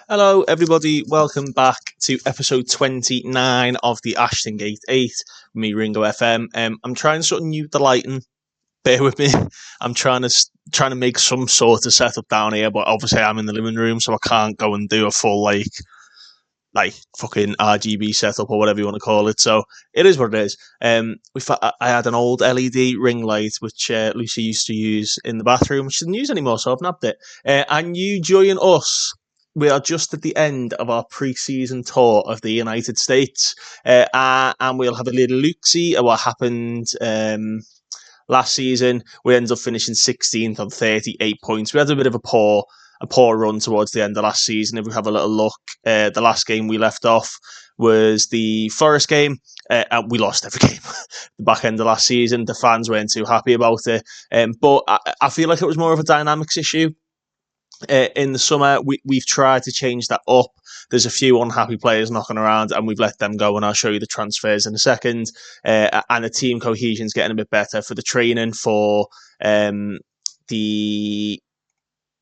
Hello, everybody. Welcome back to episode 29 of the Ashton Gate 8. Me, Ringo FM. I'm trying to sort of mute the lighting. Bear with me. I'm trying to make some sort of setup down here, but obviously I'm in the living room, so I can't go and do a full like fucking RGB setup or whatever you want to call it. So it is what it is. I had an old LED ring light which Lucy used to use in the bathroom, which she didn't use anymore, so I've nabbed it. And you join us. We are just at the end of our pre-season tour of the United States, and we'll have a little look-see at what happened last season. We ended up finishing 16th on 38 points. We had a bit of a poor run towards the end of last season. If we have a little look, the last game we left off was the Forest game, and we lost every game. The back end of last season, the fans weren't too happy about it, but I feel like it was more of a dynamics issue. In the summer, we've tried to change that up. There's a few unhappy players knocking around, and we've let them go, and I'll show you the transfers in a second. And the team cohesion's getting a bit better for the training, for the...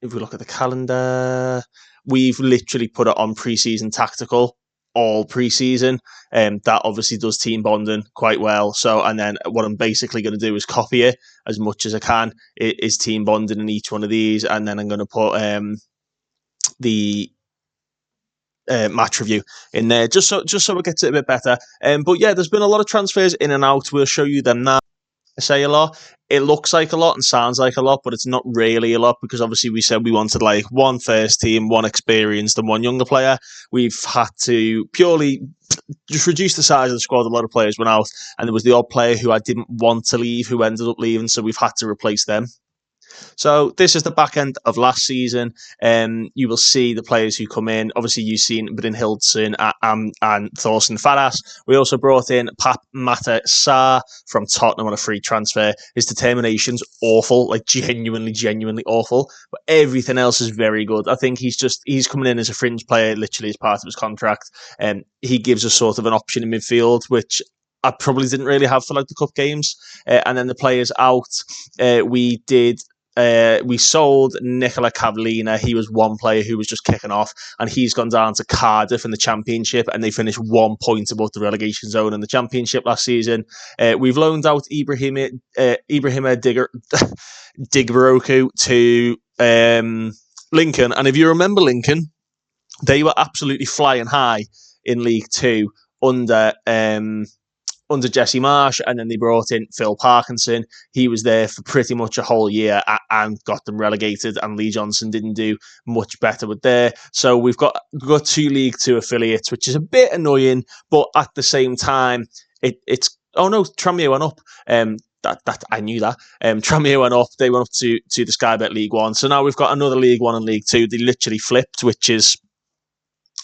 If we look at the calendar, we've literally put it on pre-season tactical all pre-season. That obviously does team bonding quite well. So, and then what I'm basically going to do is copy it as much as I can. It is team bonding in each one of these, and then I'm going to put the match review in there just so it gets it a bit better. But yeah, there's been a lot of transfers in and out. We'll show you them now. I say a lot. It looks like a lot and sounds like a lot, but it's not really a lot because obviously we said we wanted like one first team, one experienced and one younger player. We've had to purely just reduce the size of the squad. A lot of players went out, and there was the odd player who I didn't want to leave who ended up leaving, so we've had to replace them. So this is the back end of last season. You will see the players who come in. Obviously, you've seen Brynhildsen and Thorsten Faras. We also brought in Pap Mata Sarr from Tottenham on a free transfer. His determination's awful, like genuinely awful. But everything else is very good. I think he's coming in as a fringe player, literally as part of his contract. He gives us sort of an option in midfield, which I probably didn't really have for like the cup games. And then the players out, we sold Nicola Cavallina. He was one player who was just kicking off, and he's gone down to Cardiff in the Championship, and they finished 1 point above the relegation zone in the Championship last season. We've loaned out Ibrahima Digberoku to Lincoln, and if you remember Lincoln, they were absolutely flying high in League Two under Jesse Marsh, and then they brought in Phil Parkinson. He was there for pretty much a whole year and got them relegated, and Lee Johnson didn't do much better with there. So we've got two League Two affiliates, which is a bit annoying, but at the same time, it's oh no, Tranmere went up. That I knew that. Tranmere went up. They went up to the Sky Bet League One. So now we've got another League One and League Two. They literally flipped, which is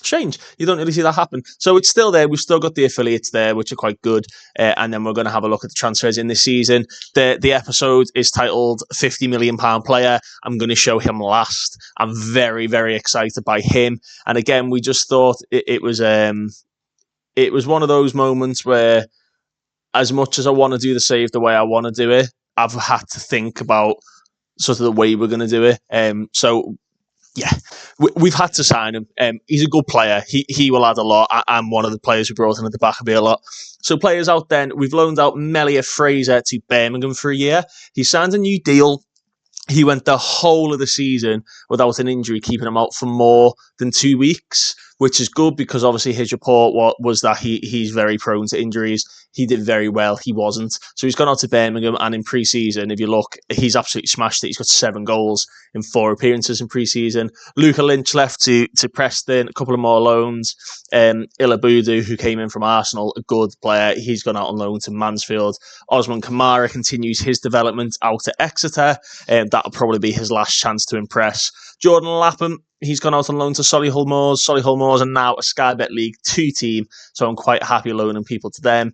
strange. You don't really see that happen. So it's still there. We've still got the affiliates there, which are quite good. And then we're going to have a look at the transfers in this season. The episode is titled £50 million Player. I'm going to show him last. I'm very, very excited by him. And again, we just thought it was one of those moments where, as much as I want to do the save the way I want to do it, I've had to think about sort of the way we're going to do it. So yeah, we've had to sign him. He's a good player. He will add a lot. I'm one of the players we brought in at the back of me a lot. So players out then, we've loaned out Melia Fraser to Birmingham for a year. He signed a new deal. He went the whole of the season without an injury, keeping him out for more than 2 weeks, which is good because obviously his report was that he's very prone to injuries. He did very well. He wasn't. So he's gone out to Birmingham, and in pre-season, if you look, he's absolutely smashed it. He's got 7 goals in 4 appearances in pre-season. Luca Lynch left to Preston, a couple of more loans. Ilabudu, who came in from Arsenal, a good player. He's gone out on loan to Mansfield. Osman Kamara continues his development out at Exeter. That'll probably be his last chance to impress. Jordan Lapham, he's gone out on loan to Solihull Moors. Solihull Moors are now a Sky Bet League 2 team, so I'm quite happy loaning people to them.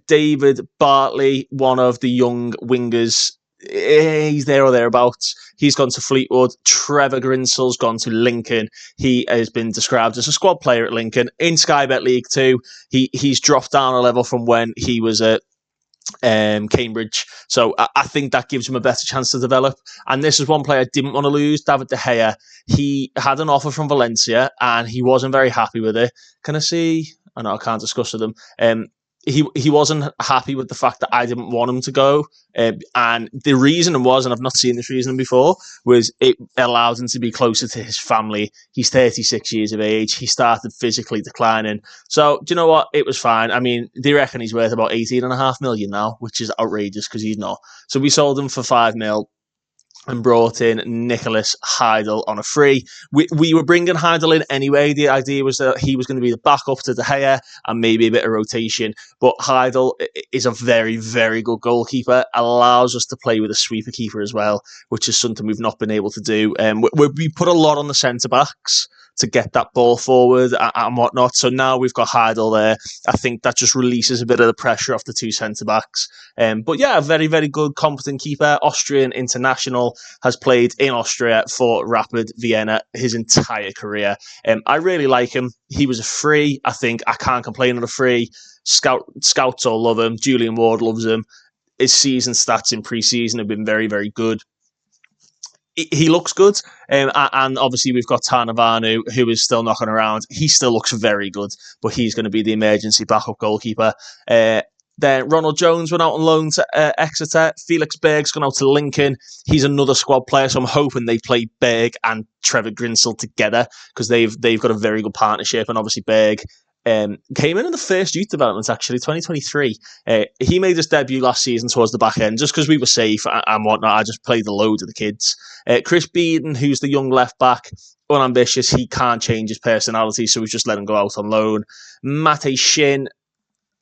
David Bartley, one of the young wingers, he's there or thereabouts. He's gone to Fleetwood. Trevor Grinsel's gone to Lincoln. He has been described as a squad player at Lincoln in Sky Bet League 2. He's dropped down a level from when he was at Cambridge. So I think that gives him a better chance to develop. And this is one player I didn't want to lose, David De Gea. He had an offer from Valencia and he wasn't very happy with it. Can I see? I know I can't discuss with him. He wasn't happy with the fact that I didn't want him to go. And the reason was, and I've not seen this reason before, was it allowed him to be closer to his family. He's 36 years of age. He started physically declining. So, do you know what? It was fine. I mean, they reckon he's worth about 18.5 million now, which is outrageous because he's not. So we sold him for 5 mil. And brought in Nicholas Heidel on a free. We were bringing Heidel in anyway. The idea was that he was going to be the backup to De Gea and maybe a bit of rotation. But Heidel is a very, very good goalkeeper. Allows us to play with a sweeper keeper as well, which is something we've not been able to do. We put a lot on the centre-backs to get that ball forward and whatnot. So now we've got Heidel there. I think that just releases a bit of the pressure off the two centre-backs. But yeah, a very, very good, competent keeper. Austrian international, has played in Austria for Rapid Vienna his entire career. I really like him. He was a free. I think I can't complain on a free. Scouts all love him. Julian Ward loves him. His season stats in pre-season have been very, very good. He looks good, and obviously we've got Tarnavanu, who is still knocking around. He still looks very good, but he's going to be the emergency backup goalkeeper. Then Ronald Jones went out on loan to Exeter. Felix Berg's gone out to Lincoln. He's another squad player, so I'm hoping they play Berg and Trevor Grinsell together because they've got a very good partnership, and obviously Berg came in the first youth development, actually, 2023. He made his debut last season towards the back end, just because we were safe and whatnot. I just played a load of the kids. Chris Beeden, who's the young left-back, unambitious. He can't change his personality, so we just let him go out on loan. Mate Shin,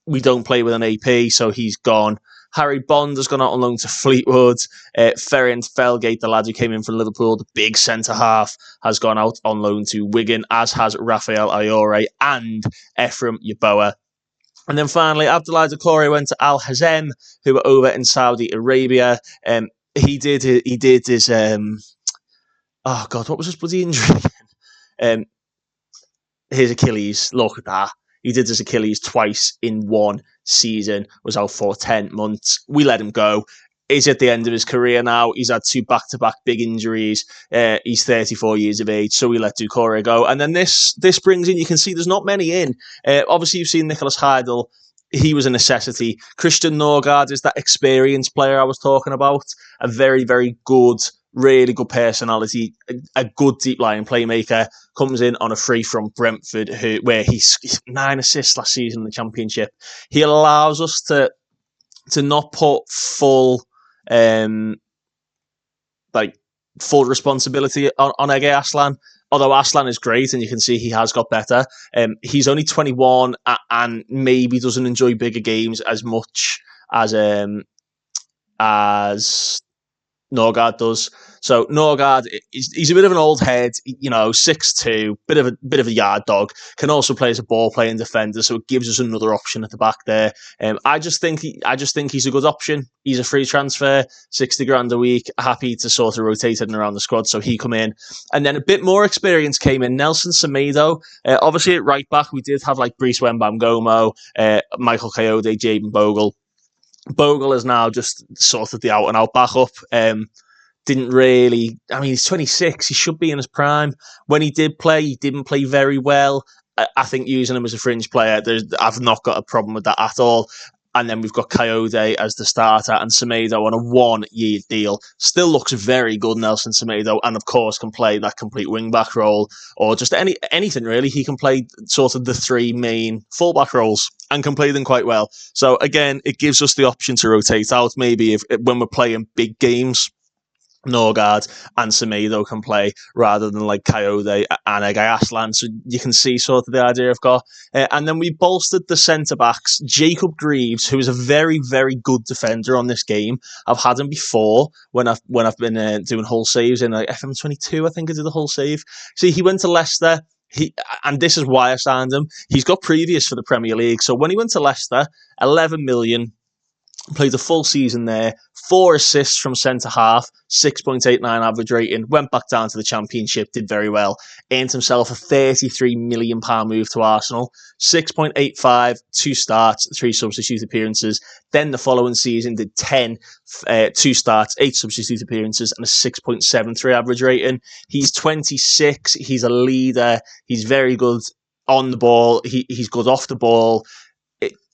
we don't play with an AP, so he's gone. Harry Bond has gone out on loan to Fleetwood. Ferenc Felgate, the lad who came in from Liverpool, the big centre-half, has gone out on loan to Wigan, as has Rafael Ayore and Ephraim Yeboah. And then finally, Abdoulaye Doucouré went to Al Hazem, who were over in Saudi Arabia. He did his oh God, what was his bloody injury? His Achilles. Look at that. He did his Achilles twice in one season, was out for 10 months. We let him go. He's at the end of his career now. He's had 2 back-to-back big injuries. He's 34 years of age, so we let Doucouré go. And then this brings in, you can see there's not many in. Obviously, you've seen Nicholas Heidel. He was a necessity. Christian Norgard is that experienced player I was talking about. A very, very good, really good personality, a good deep-lying playmaker. Comes in on a free from Brentford, where he's 9 assists last season in the Championship. He allows us to not put full responsibility on Ege Aslan. Although Aslan is great, and you can see he has got better. He's only 21 and maybe doesn't enjoy bigger games as much as Norgard does. So Norgard, he's a bit of an old head, 6'2", bit of a yard dog. Can also play as a ball playing defender, so it gives us another option at the back there. I just think he's a good option. He's a free transfer, 60 grand a week, happy to sort of rotate him around the squad, so he come in. And then a bit more experience came in. Nelson Semedo, obviously at right back we did have like Brice Wembam-Gomo, Michael Coyote, Jayden Bogle. Bogle is now just sort of the out-and-out backup. Didn't really... I mean, he's 26. He should be in his prime. When he did play, he didn't play very well. I think using him as a fringe player, I've not got a problem with that at all. And then we've got Coyote as the starter and Semedo on a 1-year deal. Still looks very good, Nelson Semedo, and of course can play that complete wing-back role or just anything really. He can play sort of the 3 main full-back roles and can play them quite well. So again, it gives us the option to rotate out. Maybe when we're playing big games, Norgard and Semedo can play rather than like Coyote and Ege Aslan. So you can see sort of the idea I've got. And then we bolstered the centre-backs. Jacob Greaves, who is a very, very good defender on this game. I've had him before when I've been doing Hull saves in FM22, I think I did the Hull save. See, he went to Leicester. And this is why I signed him. He's got previous for the Premier League. So when he went to Leicester, 11 million, Played a full season there, 4 assists from centre-half, 6.89 average rating, went back down to the Championship, did very well, earned himself a £33 million move to Arsenal, 6.85, 2 starts, 3 substitute appearances. Then the following season did 10, 2 starts, 8 substitute appearances, and a 6.73 average rating. He's 26, he's a leader, he's very good on the ball, he's good off the ball.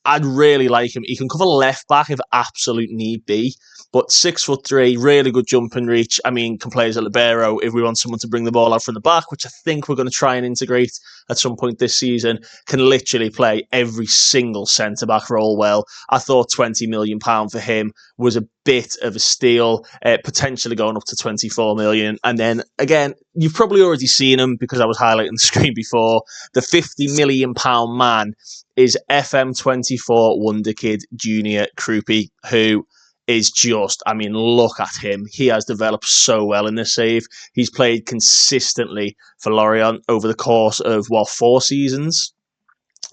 I'd really like him. He can cover left back if absolute need be, but 6'3", really good jump and reach. I mean, can play as a libero if we want someone to bring the ball out from the back, which I think we're going to try and integrate at some point this season. Can literally play every single centre back role well. I thought £20 million for him was a bit of a steal, potentially going up to 24 million. And then again, you've probably already seen him because I was highlighting the screen before. The £50 million man is FM24 Wonder Kid Junior Krupi, who is just, I mean, look at him. He has developed so well in this save. He's played consistently for Lorient over the course of, 4 seasons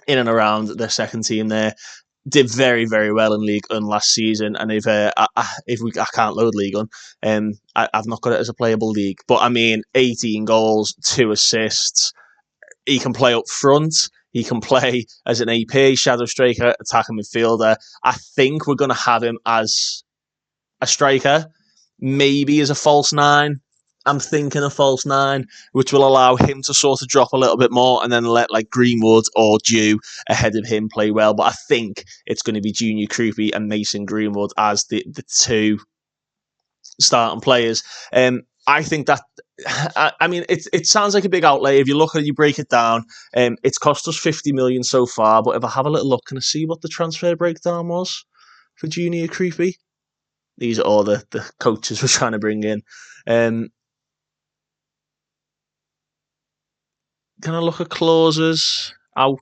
in and around their second team there. Did very, very well in League One last season, and if I can't load League One, I've not got it as a playable league. But I mean, 18 goals, 2 assists. He can play up front. He can play as an AP, shadow striker, attacking midfielder. I think we're going to have him as a striker, maybe as a false 9. I'm thinking a false 9, which will allow him to sort of drop a little bit more and then let like Greenwood or Dew ahead of him play well. But I think it's going to be Junior Krupi and Mason Greenwood as the 2 starting players. I think that, I mean, it sounds like a big outlay. If you look at it, you break it down, it's cost us 50 million so far. But if I have a little look, can I see what the transfer breakdown was for Junior Krupi? These are all the coaches we're trying to bring in. Can I look at clauses? Out.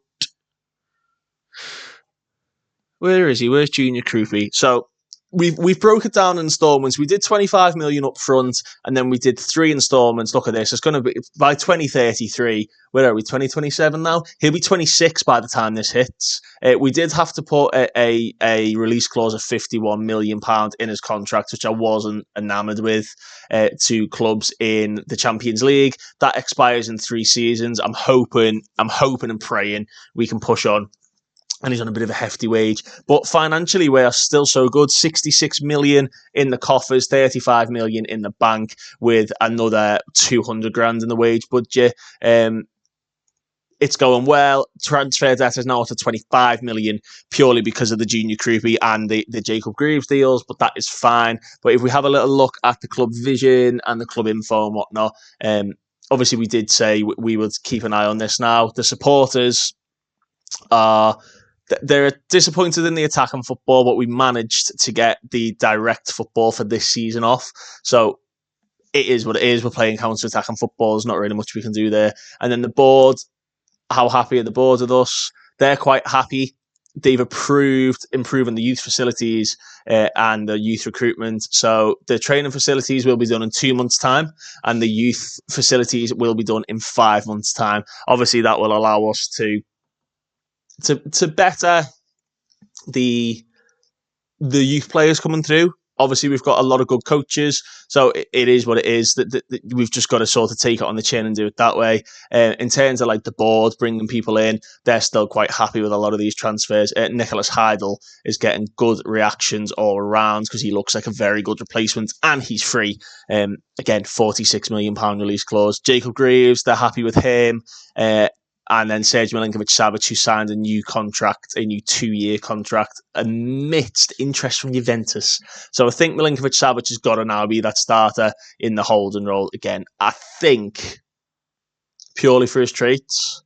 Where is he? Where's Junior Krupi? So we've broke it down in installments. We did 25 million up front, and then we did 3 installments. Look at this. It's going to be by 2033. Where are we? 2027 now. He'll be 26 by the time this hits. We did have to put a release clause of £51 million in his contract, which I wasn't enamoured with, to clubs in the Champions League. That expires in 3 seasons. I'm hoping and praying we can push on. And he's on a bit of a hefty wage. But financially, we are still so good. 66 million in the coffers, 35 million in the bank, with another 200 grand in the wage budget. It's going well. Transfer debt is now up to 25 million purely because of the Junior Krupi and the Jacob Greaves deals, but that is fine. But if we have a little look at the club vision and the club info and whatnot, obviously we did say we would keep an eye on this now. The supporters are... They're disappointed in the attack and football, but we managed to get the direct football for this season off. So it is what it is. We're playing counter-attack and football. There's not really much we can do there. And then the board, how happy are the board with us? They're quite happy. They've approved improving the youth facilities and the youth recruitment. So the training facilities will be done in 2 months' time, and the youth facilities will be done in 5 months' time. Obviously, that will allow us to better the youth players coming through. Obviously, we've got a lot of good coaches, so it is what it is. That we've just got to sort of take it on the chin and do it that way. In terms of like the board bringing people in, they're still quite happy with a lot of these transfers. Nicholas Heidel is getting good reactions all around because he looks like a very good replacement and he's free. Again, £46 million release clause. Jacob Greaves, they're happy with him. And then Serge Milinkovic-Savic, who signed a new 2-year contract amidst interest from Juventus. So I think Milinkovic-Savic has got to now be that starter in the holding role again. I think, purely for his traits,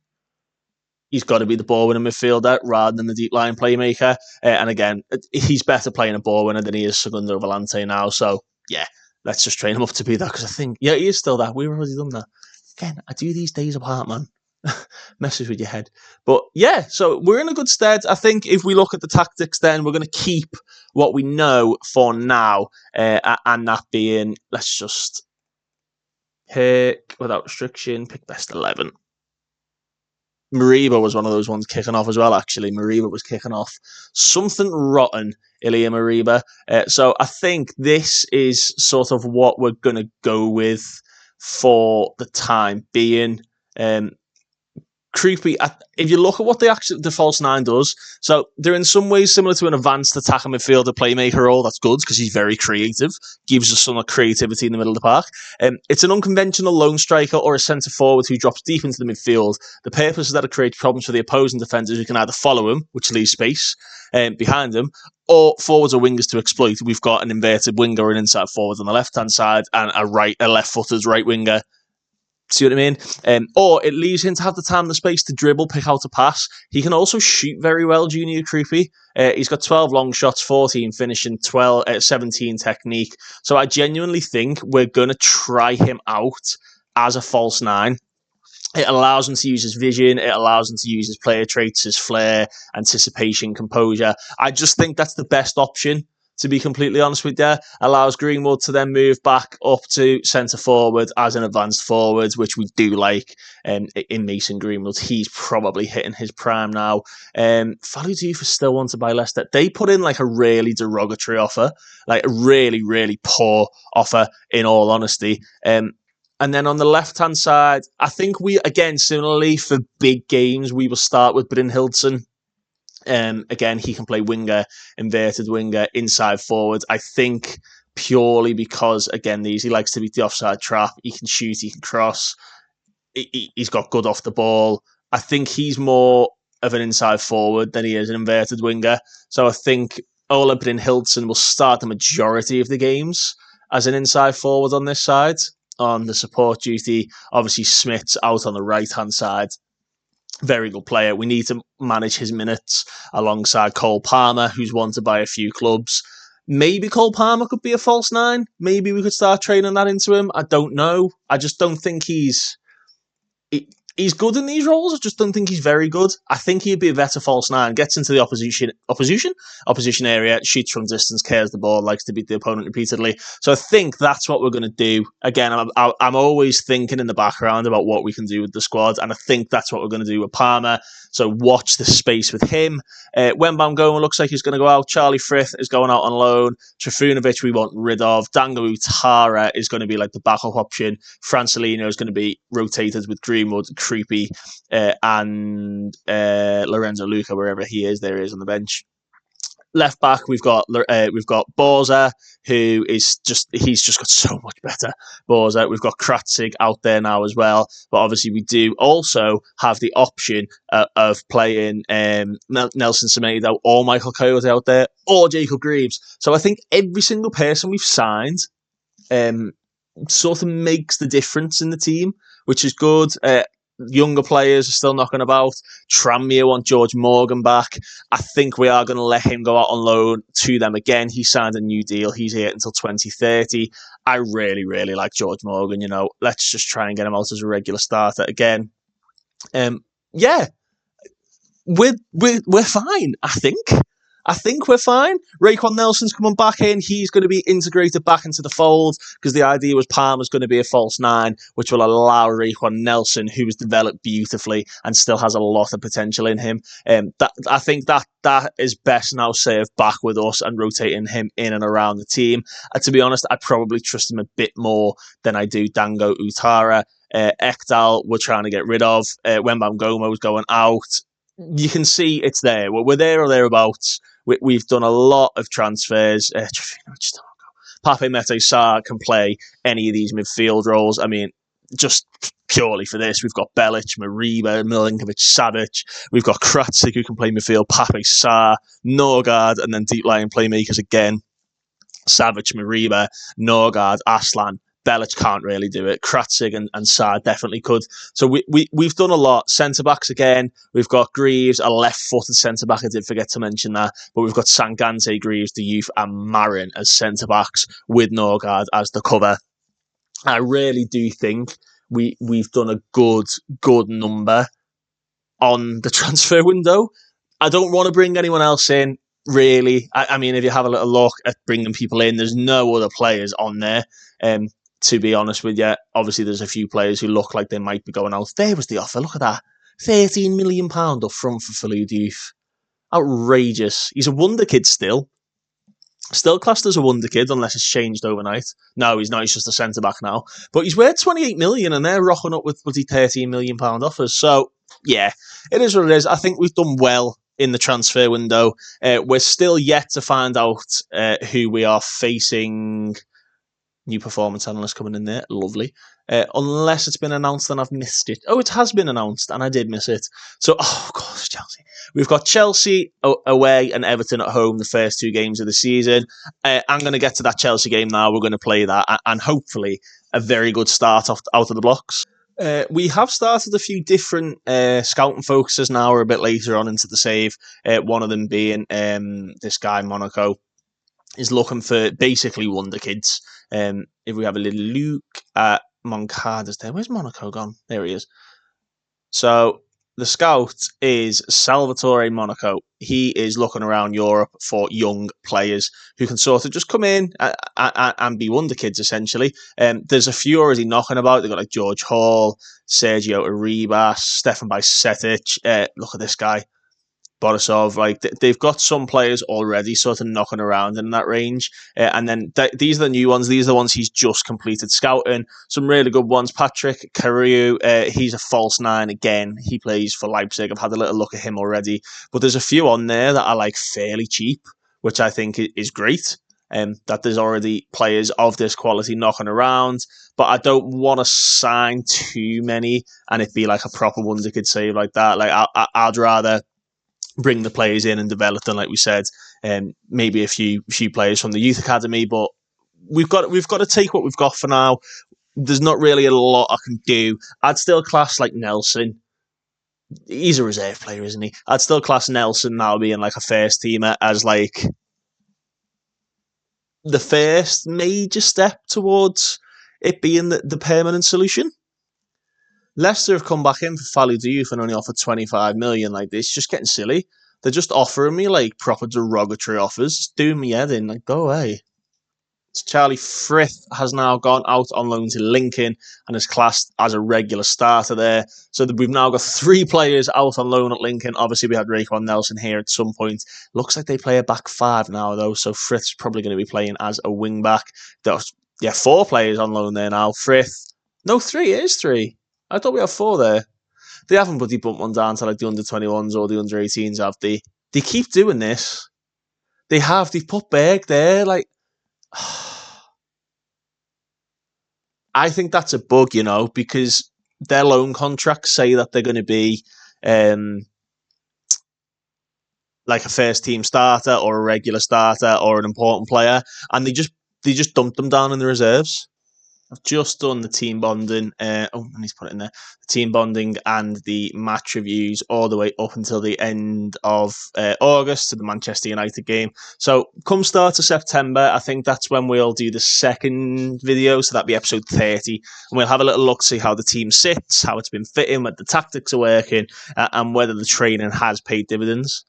he's got to be the ball-winning midfielder rather than the deep-line playmaker. And again, he's better playing a ball-winner than he is Segundo Volante now. So, yeah, let's just train him up to be that, because I think, yeah, he is still that. We've already done that. Again, I do these days apart, man. Messes with your head. But yeah, so we're in a good stead. I think if we look at the tactics, then we're going to keep what we know for now, and that being, let's just pick, without restriction, pick best 11. Mariba was one of those ones kicking off as well, actually. Mariba was kicking off. Something rotten, Ilya Mariba. So I think this is sort of what we're going to go with for the time being. Creepy. If you look at what the false nine does, so they're in some ways similar to an advanced attacker midfielder playmaker role. That's good because he's very creative, gives us some creativity in the middle of the park. It's an unconventional lone striker or a centre forward who drops deep into the midfield. The purpose is that it creates problems for the opposing defenders who can either follow him, which leaves space behind him, or forwards or wingers to exploit. We've got an inverted winger or an inside forward on the left hand side and a left-footed right winger. See what I mean? Or it leaves him to have the time and the space to dribble, pick out a pass. He can also shoot very well, Junior Creepy. He's got 12 long shots, 14 finishing, 17 technique. So I genuinely think we're going to try him out as a false nine. It allows him to use his vision. It allows him to use his player traits, his flair, anticipation, composure. I just think that's the best option, to be completely honest with you. Allows Greenwood to then move back up to centre forward as an advanced forward, which we do like in Mason Greenwood. He's probably hitting his prime now. Fallows Youth is still one to buy Leicester. They put in like a really derogatory offer, like a really, really poor offer, in all honesty. And then on the left-hand side, I think we, again, similarly, for big games, we will start with Bryn Hildson. Again, he can play winger, inverted winger, inside forward. I think purely because, again, he likes to beat the offside trap. He can shoot, he can cross. He's got good off the ball. I think he's more of an inside forward than he is an inverted winger. So I think Ola Bryn Hildson will start the majority of the games as an inside forward on this side. On the support duty, obviously Smith's out on the right-hand side. Very good player. We need to manage his minutes alongside Cole Palmer, who's wanted by a few clubs. Maybe Cole Palmer could be a false nine. Maybe we could start training that into him. I don't know. I just don't think he's good in these roles. I just don't think he's very good. I think he'd be a better false nine. Gets into the opposition area, shoots from distance, cares the ball, likes to beat the opponent repeatedly. So I think that's what we're going to do. Again, I'm always thinking in the background about what we can do with the squad, and I think that's what we're going to do with Palmer. So watch the space with him. Wembanyama looks like he's going to go out. Charlie Frith is going out on loan. Trifunovic we want rid of. Dango Utara is going to be like the backup option. Francelino is going to be rotated with Greenwood, Creepy, and Lorenzo Luca, wherever he is, there he is on the bench. Left back, we've got Borza, who is he's just got so much better. Borza. We've got Kratzig out there now as well, but obviously we do also have the option of playing Nelson Semedo or Michael Coyote out there, or Jacob Greaves. So I think every single person we've signed sort of makes the difference in the team, which is good. Younger players are still knocking about. Tranmere want George Morgan back. I think we are going to let him go out on loan to them again. He signed a new deal. He's here until 2030. I really, really like George Morgan. Let's just try and get him out as a regular starter again. Yeah, we're fine. I think we're fine. Raekwon Nelson's coming back in. He's going to be integrated back into the fold because the idea was Palmer's going to be a false nine, which will allow Raekwon Nelson, who has developed beautifully and still has a lot of potential in him. I think that is best now served back with us and rotating him in and around the team. To be honest, I probably trust him a bit more than I do Dango Utara. Ekdal, we're trying to get rid of. Wembanyama is going out. You can see it's there. We're there or thereabouts. We've done a lot of transfers. Pape Mete Sarr can play any of these midfield roles. I mean, just purely for this, we've got Belic, Mariba, Milinkovic, Savic. We've got Kratzig, who can play midfield, Pape Sarr, Norgard, and then deep line playmakers again. Savic, Mariba, Norgard, Aslan. Belic can't really do it. Kratzig and Sarr definitely could. So we've done a lot. Centre-backs again. We've got Greaves, a left-footed centre-back. I did forget to mention that. But we've got Sangante, Greaves, the youth, and Marin as centre-backs with Norgard as the cover. I really do think we've done a good number on the transfer window. I don't want to bring anyone else in, really. I mean, if you have a little look at bringing people in, there's no other players on there. To be honest with you, obviously there's a few players who look like they might be going out. There was the offer. Look at that. £13 million up front for Falou Diouf. Outrageous. He's a wonder kid still. Still classed as a wonder kid, unless it's changed overnight. No, he's not. He's just a centre-back now. But he's worth 28 million, and they're rocking up with bloody £13 million offers. So, yeah, it is what it is. I think we've done well in the transfer window. We're still yet to find out who we are facing. New performance analyst coming in there. Lovely. Unless it's been announced and I've missed it. Oh, it has been announced and I did miss it. So, of course, Chelsea. We've got Chelsea away and Everton at home the first 2 games of the season. I'm going to get to that Chelsea game now. We're going to play that and hopefully a very good start out of the blocks. We have started a few different scouting focuses now. We're a bit later on into the save. One of them being this guy, Monaco, is looking for basically wonder kids. If we have a little look at Moncada's there. Where's Monaco gone? There he is. So the scout is Salvatore Monaco. He is looking around Europe for young players who can sort of just come in and be wonder kids, essentially. There's a few already knocking about. They've got like George Hall, Sergio Arribas, Stefan Bajcetic. Look at this guy, Borisov. Like they've got some players already sort of knocking around in that range, and then these are the new ones. These are the ones he's just completed scouting. Some really good ones. Patrick Carriou, he's a false 9 again. He plays for Leipzig. I've had a little look at him already, but there's a few on there that are like fairly cheap, which I think is great. That there's already players of this quality knocking around, but I don't want to sign too many and it be like a proper wonder kid save like that. Like I'd rather bring the players in and develop them, like we said, maybe a few players from the youth academy, but we've got to take what we've got for now. There's not really a lot I can do. I'd still class like Nelson. He's a reserve player, isn't he? I'd still class Nelson now being like a first teamer as like the first major step towards it being the permanent solution. Leicester have come back in for Falou Diouf and only offered 25 million. Like, it's just getting silly. They're just offering me like proper derogatory offers. It's doing me head in. Like, go away. Charlie Frith has now gone out on loan to Lincoln and is classed as a regular starter there. So we've now got 3 players out on loan at Lincoln. Obviously, we had Raekwon Nelson here at some point. Looks like they play a back 5 now, though. So Frith's probably going to be playing as a wing back. There's 4 players on loan there now. Frith. No, 3. It is 3. I thought we had 4 there. They haven't bloody bumped one down to like the under-21s or the under-18s, have they? They keep doing this. They have. They've put Berg there. Like, I think that's a bug, you know, because their loan contracts say that they're going to be like a first-team starter or a regular starter or an important player, and they just dumped them down in the reserves. I've just done the team bonding. I need to put it in there. The team bonding and the match reviews all the way up until the end of August to the Manchester United game. So come start of September, I think that's when we'll do the second video. So that'll be episode 30. And we'll have a little look, see how the team sits, how it's been fitting, whether the tactics are working, and whether the training has paid dividends.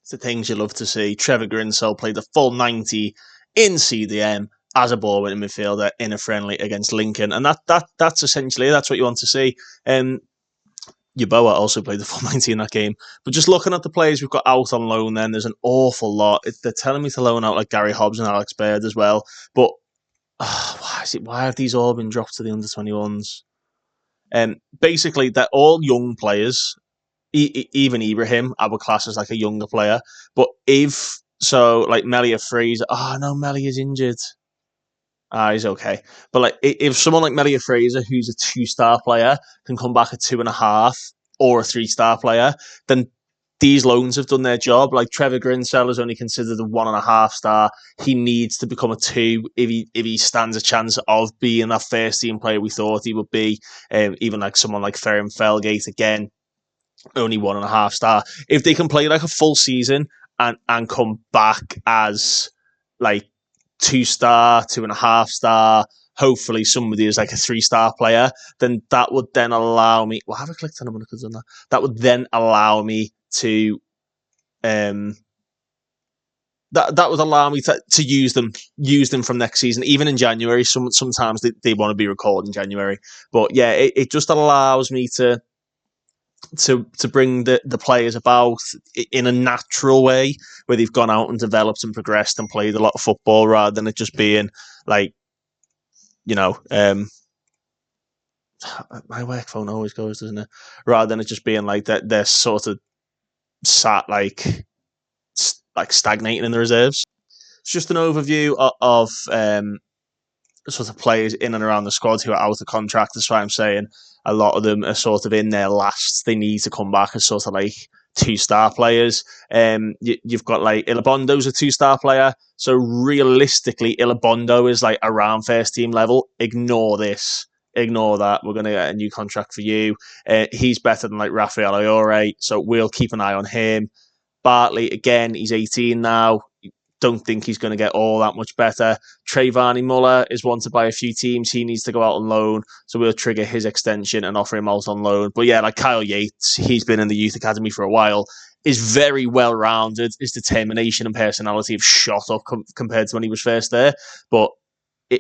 It's the things you love to see. Trevor Grinsell played the full 90 in CDM as a ball-winning midfielder in a friendly against Lincoln. And that's essentially, that's what you want to see. Yeboah also played the full 90 in that game. But just looking at the players we've got out on loan then, there's an awful lot. They're telling me to loan out like Gary Hobbs and Alex Baird as well. But why have these all been dropped to the under-21s? Basically, they're all young players. Even Ibrahim, our class is like a younger player. But like Melia Fraser, Melia is injured. He's okay. But like, if someone like Melia Fraser, who's a 2-star player, can come back a 2.5 or a 3-star player, then these loans have done their job. Like Trevor Grinsell is only considered a 1.5 star. He needs to become a 2 if he stands a chance of being that first team player we thought he would be. Even like someone like Ferren Felgate, again, only 1.5 star. If they can play like a full season and come back as like 2-star, 2.5 star, hopefully somebody is like a 3-star player, then that would then allow me. Well, have I clicked on them? I could have done that. That would then allow me to that would allow me to use them from next season, even in January. Sometimes they want to be recalled in January, but yeah, it just allows me to to bring the players about in a natural way, where they've gone out and developed and progressed and played a lot of football, rather than it just being like, you know, my work phone always goes, doesn't it? Rather than it just being like that, they're sort of sat like stagnating in the reserves. It's just an overview of sort of players in and around the squad who are out of contract. That's why I'm saying a lot of them are sort of in their lasts. They need to come back as sort of like 2-star players. You've got like Ilabondo's a 2-star player. So realistically, Ilabondo is like around first team level. Ignore this. Ignore that. We're going to get a new contract for you. He's better than like Rafael Ayore. So we'll keep an eye on him. Bartley, again, he's 18 now. Don't think he's going to get all that much better. Trayvani Muller is wanted by a few teams. He needs to go out on loan, so we'll trigger his extension and offer him out on loan. But yeah, like Kyle Yates, he's been in the youth academy for a while, is very well rounded. His determination and personality have shot up compared to when he was first there. But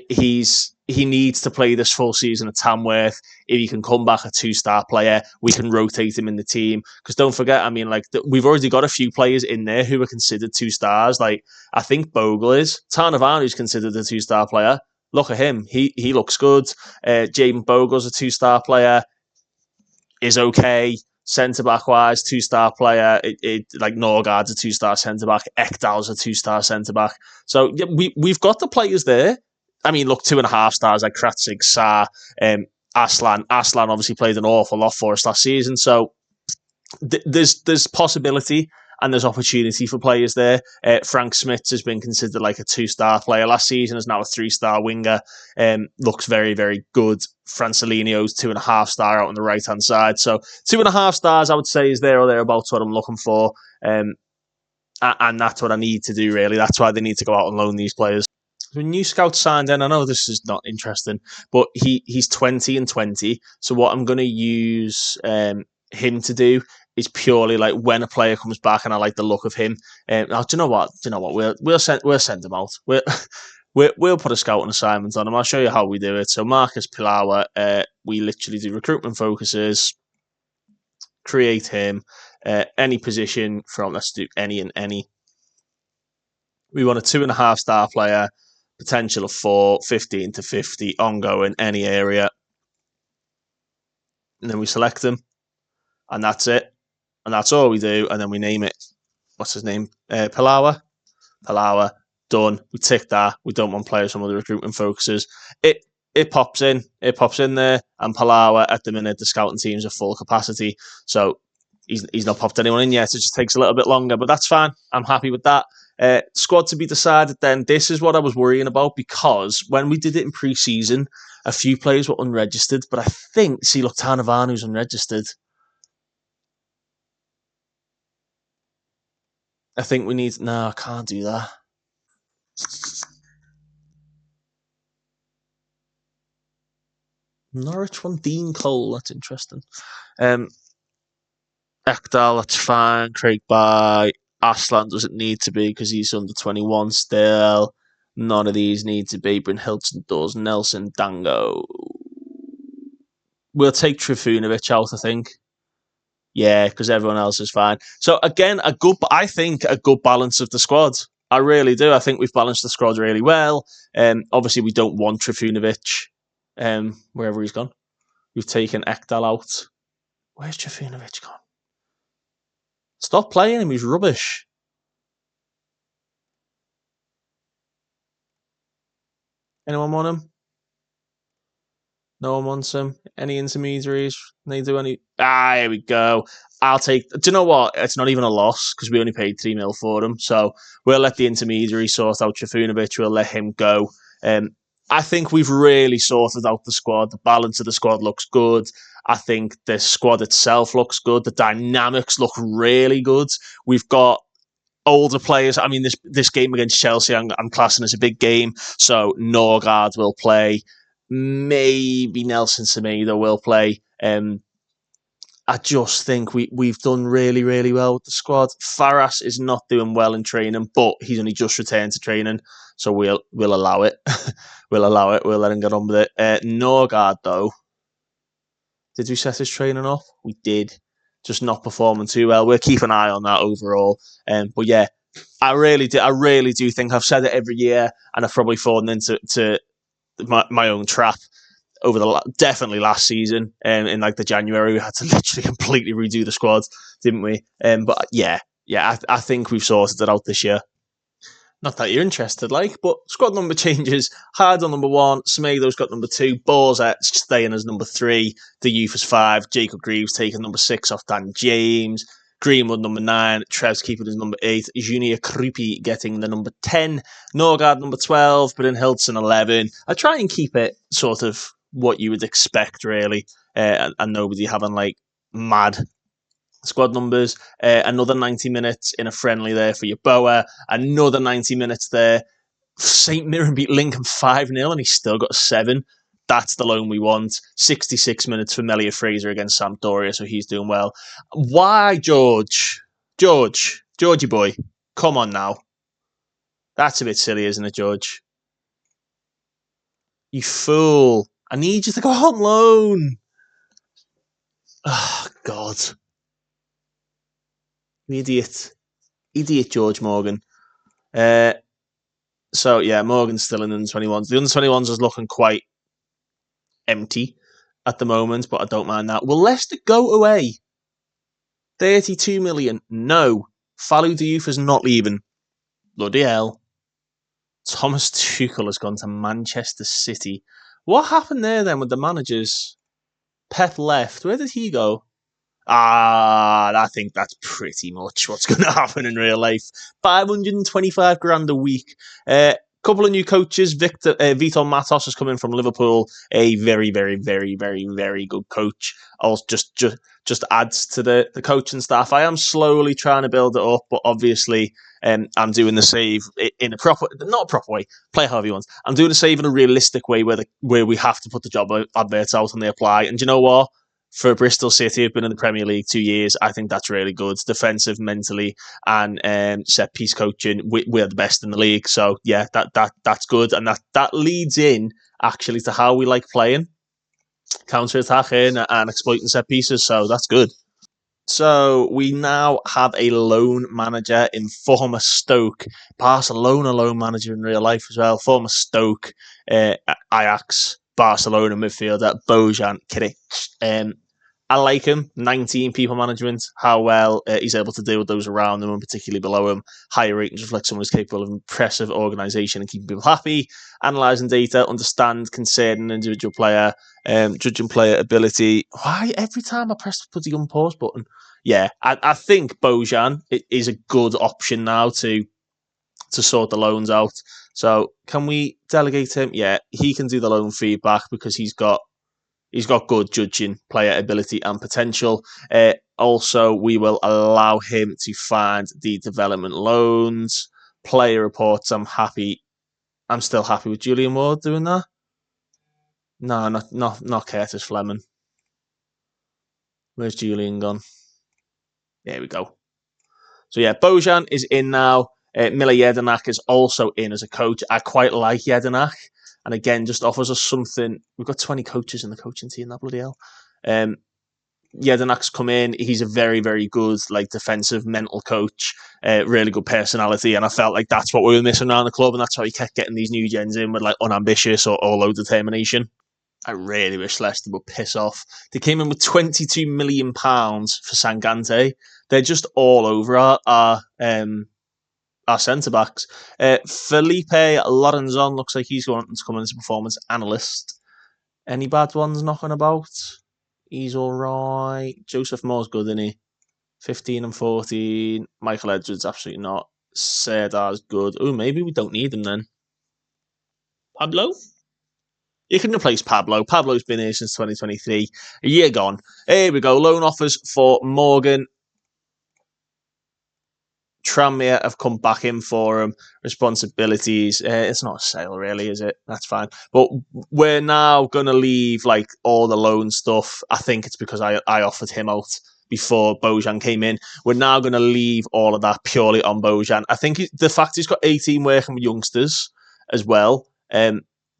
he needs to play this full season at Tamworth. If he can come back a 2-star player, we can rotate him in the team. Because don't forget, I mean, like we've already got a few players in there who are considered 2-stars. Like I think Bogle is. Tarnavanu's considered a 2-star player. Look at him. He looks good. Jaden Bogle's a 2-star player. Is okay. Centre back wise, 2-star player. Like Norgard's a 2-star centre back. Ekdal's a 2-star centre back. So yeah, we've got the players there. I mean, look, 2.5 stars like Kratzig, Saar, Aslan. Aslan obviously played an awful lot for us last season. So there's possibility and there's opportunity for players there. Frank Smith has been considered like a 2-star player last season, is now a 3-star winger. Looks very, very good. Francelinho's 2.5-star out on the right-hand side. So 2.5 stars, I would say, is there or thereabouts what I'm looking for. And that's what I need to do, really. That's why they need to go out and loan these players. So a new scout signed in. I know this is not interesting, but he's 20 and 20. So what I'm going to use him to do is purely like when a player comes back and I like the look of him. Do you know what? We'll send him out. We'll put a scouting assignment on him. I'll show you how we do it. So Marcus Pilawa, we literally do recruitment focuses, create him, any position from, let's do any and any. We want a 2.5-star player, potential of 4, 15 to 50, ongoing, any area. And then we select them. And that's it. And that's all we do. And then we name it. What's his name? Pilawa. Done. We tick that. We don't want players from other recruitment focuses. It pops in. It pops in there. And Pilawa, at the minute, the scouting team's at full capacity. So he's not popped anyone in yet. It just takes a little bit longer. But that's fine. I'm happy with that. Squad to be decided then. This is what I was worrying about, because when we did it in pre-season, a few players were unregistered, but I think, look, Tarnavanu's unregistered. I think we need... No, I can't do that. Norwich one, Dean Cole, that's interesting. Ekdal, that's fine. Craig By. Aslan doesn't need to be because he's under 21 still. None of these need to be. Bryn Hilton does. Nelson, Dango. We'll take Trifunovic out, I think. Yeah, because everyone else is fine. So again, I think a good balance of the squad. I really do. I think we've balanced the squad really well. Obviously, we don't want Trifunovic wherever he's gone. We've taken Ekdal out. Where's Trifunovic gone? Stop playing him. He's rubbish. Anyone want him? No one wants him. Any intermediaries? They do any? Here we go. I'll take... Do you know what? It's not even a loss because we only paid 3 mil for him. So we'll let the intermediary sort out Trifunovic. We'll let him go. I think we've really sorted out the squad. The balance of the squad looks good. I think the squad itself looks good. The dynamics look really good. We've got older players. I mean, this game against Chelsea, I'm classing as a big game. So Norgard will play. Maybe Nelson Semedo will play. I just think we've done really, really well with the squad. Faras is not doing well in training, but he's only just returned to training, so we'll allow it. We'll allow it. We'll let him get on with it. Norgard, though, did we set his training off? We did. just not performing too well. We'll keep an eye on that overall. But yeah, I really do think I've said it every year, and I've probably fallen into my own trap over definitely last season. In like the January, we had to literally completely redo the squad, didn't we? But yeah, I think we've sorted it out this year. Not that you're interested, but squad number changes. Hyde on number 1, Semedo's got number 2, Borza staying as number 3, the youth as 5, Jacob Greaves taking number 6 off Dan James, Greenwood number 9, Trev's keeping his number 8, Junior Krupi getting the number 10, Norgard number 12, but in Hildson 11. I try and keep it sort of what you would expect, really, and nobody having mad squad numbers. Another 90 minutes in a friendly there for your Boa. Another 90 minutes there. St Mirren beat Lincoln 5-0 and he's still got 7. That's the loan we want. 66 minutes for Melia Fraser against Sampdoria, so he's doing well. Why, Georgie boy, come on now. That's a bit silly, isn't it, George? You fool. I need you to go on loan. Oh, God. Idiot George Morgan. So yeah, Morgan's still in the under-21s. The under-21s is looking quite empty at the moment, but I don't mind that. Will Leicester go away? 32 million. No. Fallou Diouf is not leaving. Bloody hell. Thomas Tuchel has gone to Manchester City. What happened there then with the managers? Pep left. Where did he go? I think that's pretty much what's going to happen in real life. 525 grand a week. Couple of new coaches. Vitor Matos has come in from Liverpool. A very, very, very, very, very good coach. Also, just adds to the coaching staff. I am slowly trying to build it up, but obviously, I'm doing the save in a not a proper way. Play however you want. I'm doing the save in a realistic way where we have to put the job adverts out and they apply. And you know what? For Bristol City, I've been in the Premier League 2 years. I think that's really good. Defensive, mentally, and set piece coaching. We're the best in the league. So yeah, that's good, and that leads in actually to how we like playing, counter attacking and exploiting set pieces. So that's good. So we now have a loan manager in former Stoke, Barcelona loan manager in real life as well. Former Stoke, Ajax, Barcelona midfielder Bojan Kiric. I like him. 19 people management. How well he's able to deal with those around him and particularly below him. Higher ratings reflect someone who's capable of impressive organisation and keeping people happy. Analysing data, understand, concerning an individual player, judging player ability. Why every time I press the unpause button? Yeah, I think Bojan is a good option now to sort the loans out. So can we delegate him? Yeah, he can do the loan feedback because he's got good judging, player ability and potential. Also, we will allow him to find the development loans, player reports. I'm still happy with Julian Ward doing that. No, not Curtis Fleming. Where's Julian gone? There we go. So yeah, Bojan is in now. Mila Jedinak is also in as a coach. I quite like Jedinak. And again, just offers us something. We've got 20 coaches in the coaching team, that bloody hell. Jedinak's come in. He's a very, very good defensive mental coach. Really good personality. And I felt like that's what we were missing around the club. And that's how he kept getting these new gens in with unambitious or low determination. I really wish Leicester would piss off. They came in with £22 million for Sangante. They're just all over our centre-backs. Felipe Lorenzon looks like he's going to come in as a performance analyst. Any bad ones knocking about? He's all right. Joseph Moore's good, isn't he? 15 and 14. Michael Edwards, absolutely not. Serdar's good. Oh, maybe we don't need him then. Pablo? You can replace Pablo. Pablo's been here since 2023. A year gone. Here we go. Loan offers for Morgan. Tranmere have come back in for him. Responsibilities. It's not a sale, really, is it? That's fine. But we're now going to leave all the loan stuff. I think it's because I offered him out before Bojan came in. We're now going to leave all of that purely on Bojan. I think the fact he's got 18 working with youngsters as well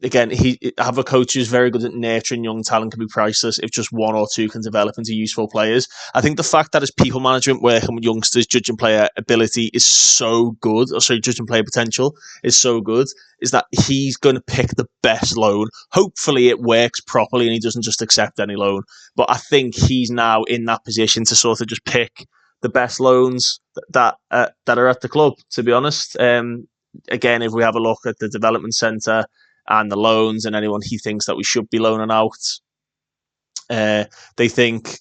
again, he have a coach who's very good at nurturing young talent can be priceless if just one or two can develop into useful players. I think the fact that his people management working with youngsters, judging player ability is so good, or sorry, judging player potential is so good, is that he's going to pick the best loan. Hopefully it works properly and he doesn't just accept any loan. But I think he's now in that position to sort of just pick the best loans that are at the club, to be honest. Again, if we have a look at the development centre, and the loans and anyone he thinks that we should be loaning out. They think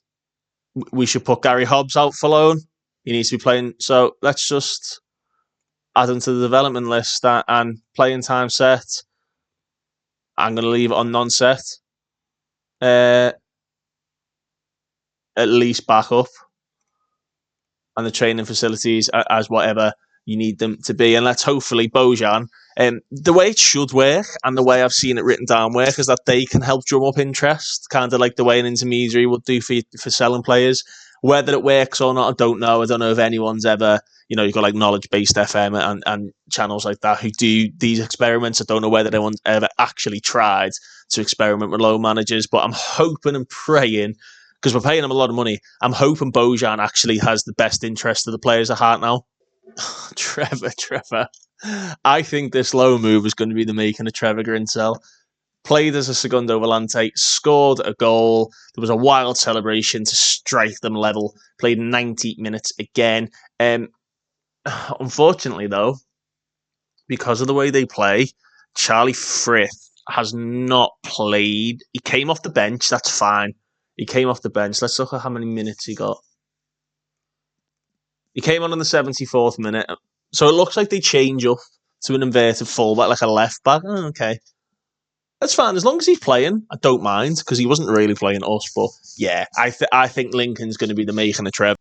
we should put Gary Hobbs out for loan. He needs to be playing. So let's just add him to the development list and playing time set. I'm going to leave it on non-set. At least back up. And the training facilities as whatever you need them to be. And let's hopefully Bojan, the way it should work and the way I've seen it written down work is that they can help drum up interest, kind of like the way an intermediary would do for selling players. Whether it works or not, I don't know. I don't know if anyone's ever, you've got like knowledge-based FM and channels like that who do these experiments. I don't know whether anyone's ever actually tried to experiment with loan managers, but I'm hoping and praying, because we're paying him a lot of money, I'm hoping Bojan actually has the best interest of the players at heart now. Trevor. I think this low move is going to be the making of Trevor Grinsell. Played as a Segundo Volante, scored a goal. There was a wild celebration to strike them level. Played 90 minutes again. Unfortunately, though, because of the way they play, Charlie Frith has not played. He came off the bench. That's fine. He came off the bench. Let's look at how many minutes he got. He came on in the 74th minute. So it looks like they change up to an inverted fullback, like a left back. Oh, okay. That's fine. As long as he's playing, I don't mind, because he wasn't really playing us. But yeah, I think Lincoln's going to be the making of Trev.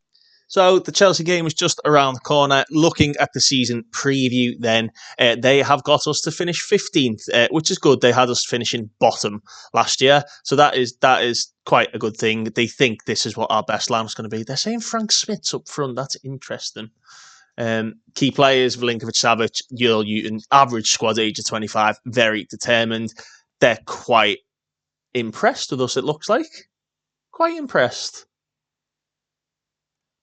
So the Chelsea game is just around the corner. Looking at the season preview then, they have got us to finish 15th, which is good. They had us finishing bottom last year. So that is quite a good thing. They think this is what our best lineup's going to be. They're saying Frank Smith's up front. That's interesting. Key players, Milinkovic-Savic, Yul Newton, average squad age of 25, very determined. They're quite impressed with us, it looks like. Quite impressed.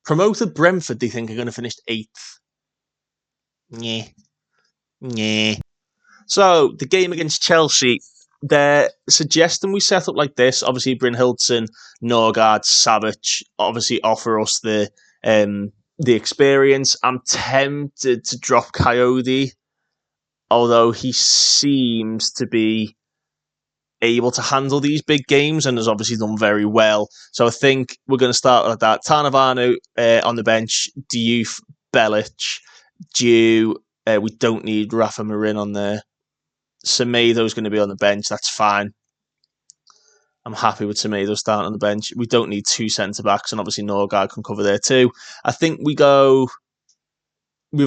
Promoted Brentford, they think, are going to finish 8th. Yeah. So, the game against Chelsea, they're suggesting we set up like this. Obviously, Brynhildsen, Norgard, Savic obviously offer us the experience. I'm tempted to drop Coyote, although he seems to be able to handle these big games and has obviously done very well. So I think we're going to start like that. Tarnavanu on the bench, Diouf, Belic, Dew. We don't need Rafa Marin on there. Semedo's going to be on the bench. That's fine. I'm happy with Semedo starting on the bench. We don't need two centre-backs, and obviously Norgard can cover there too. I think we've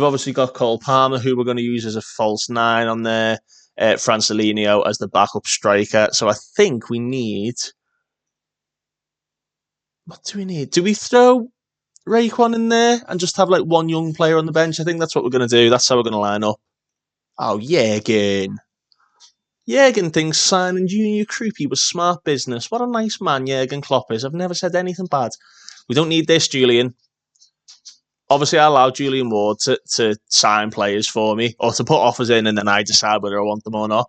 obviously got Cole Palmer, who we're going to use as a false 9 on there. Francelinho as the backup striker. So I think we need... What do we need? Do we throw Raekwon in there and just have like one young player on the bench? I think that's what we're going to do. That's how we're going to line up. Oh, Jürgen. Jürgen thinks signing Junior Krupi was smart business. What a nice man Jürgen Klopp is. I've never said anything bad. We don't need this, Julian. Obviously, I allow Julian Ward to sign players for me or to put offers in, and then I decide whether I want them or not.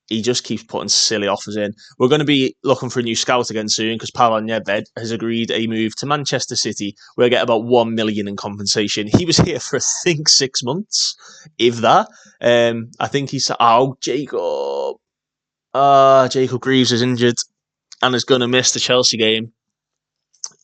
He just keeps putting silly offers in. We're going to be looking for a new scout again soon because Pavel Nedved has agreed a move to Manchester City. We'll get about $1 million in compensation. He was here for, I think, 6 months, if that. I think he's... Oh, Jacob. Jacob Greaves is injured and is going to miss the Chelsea game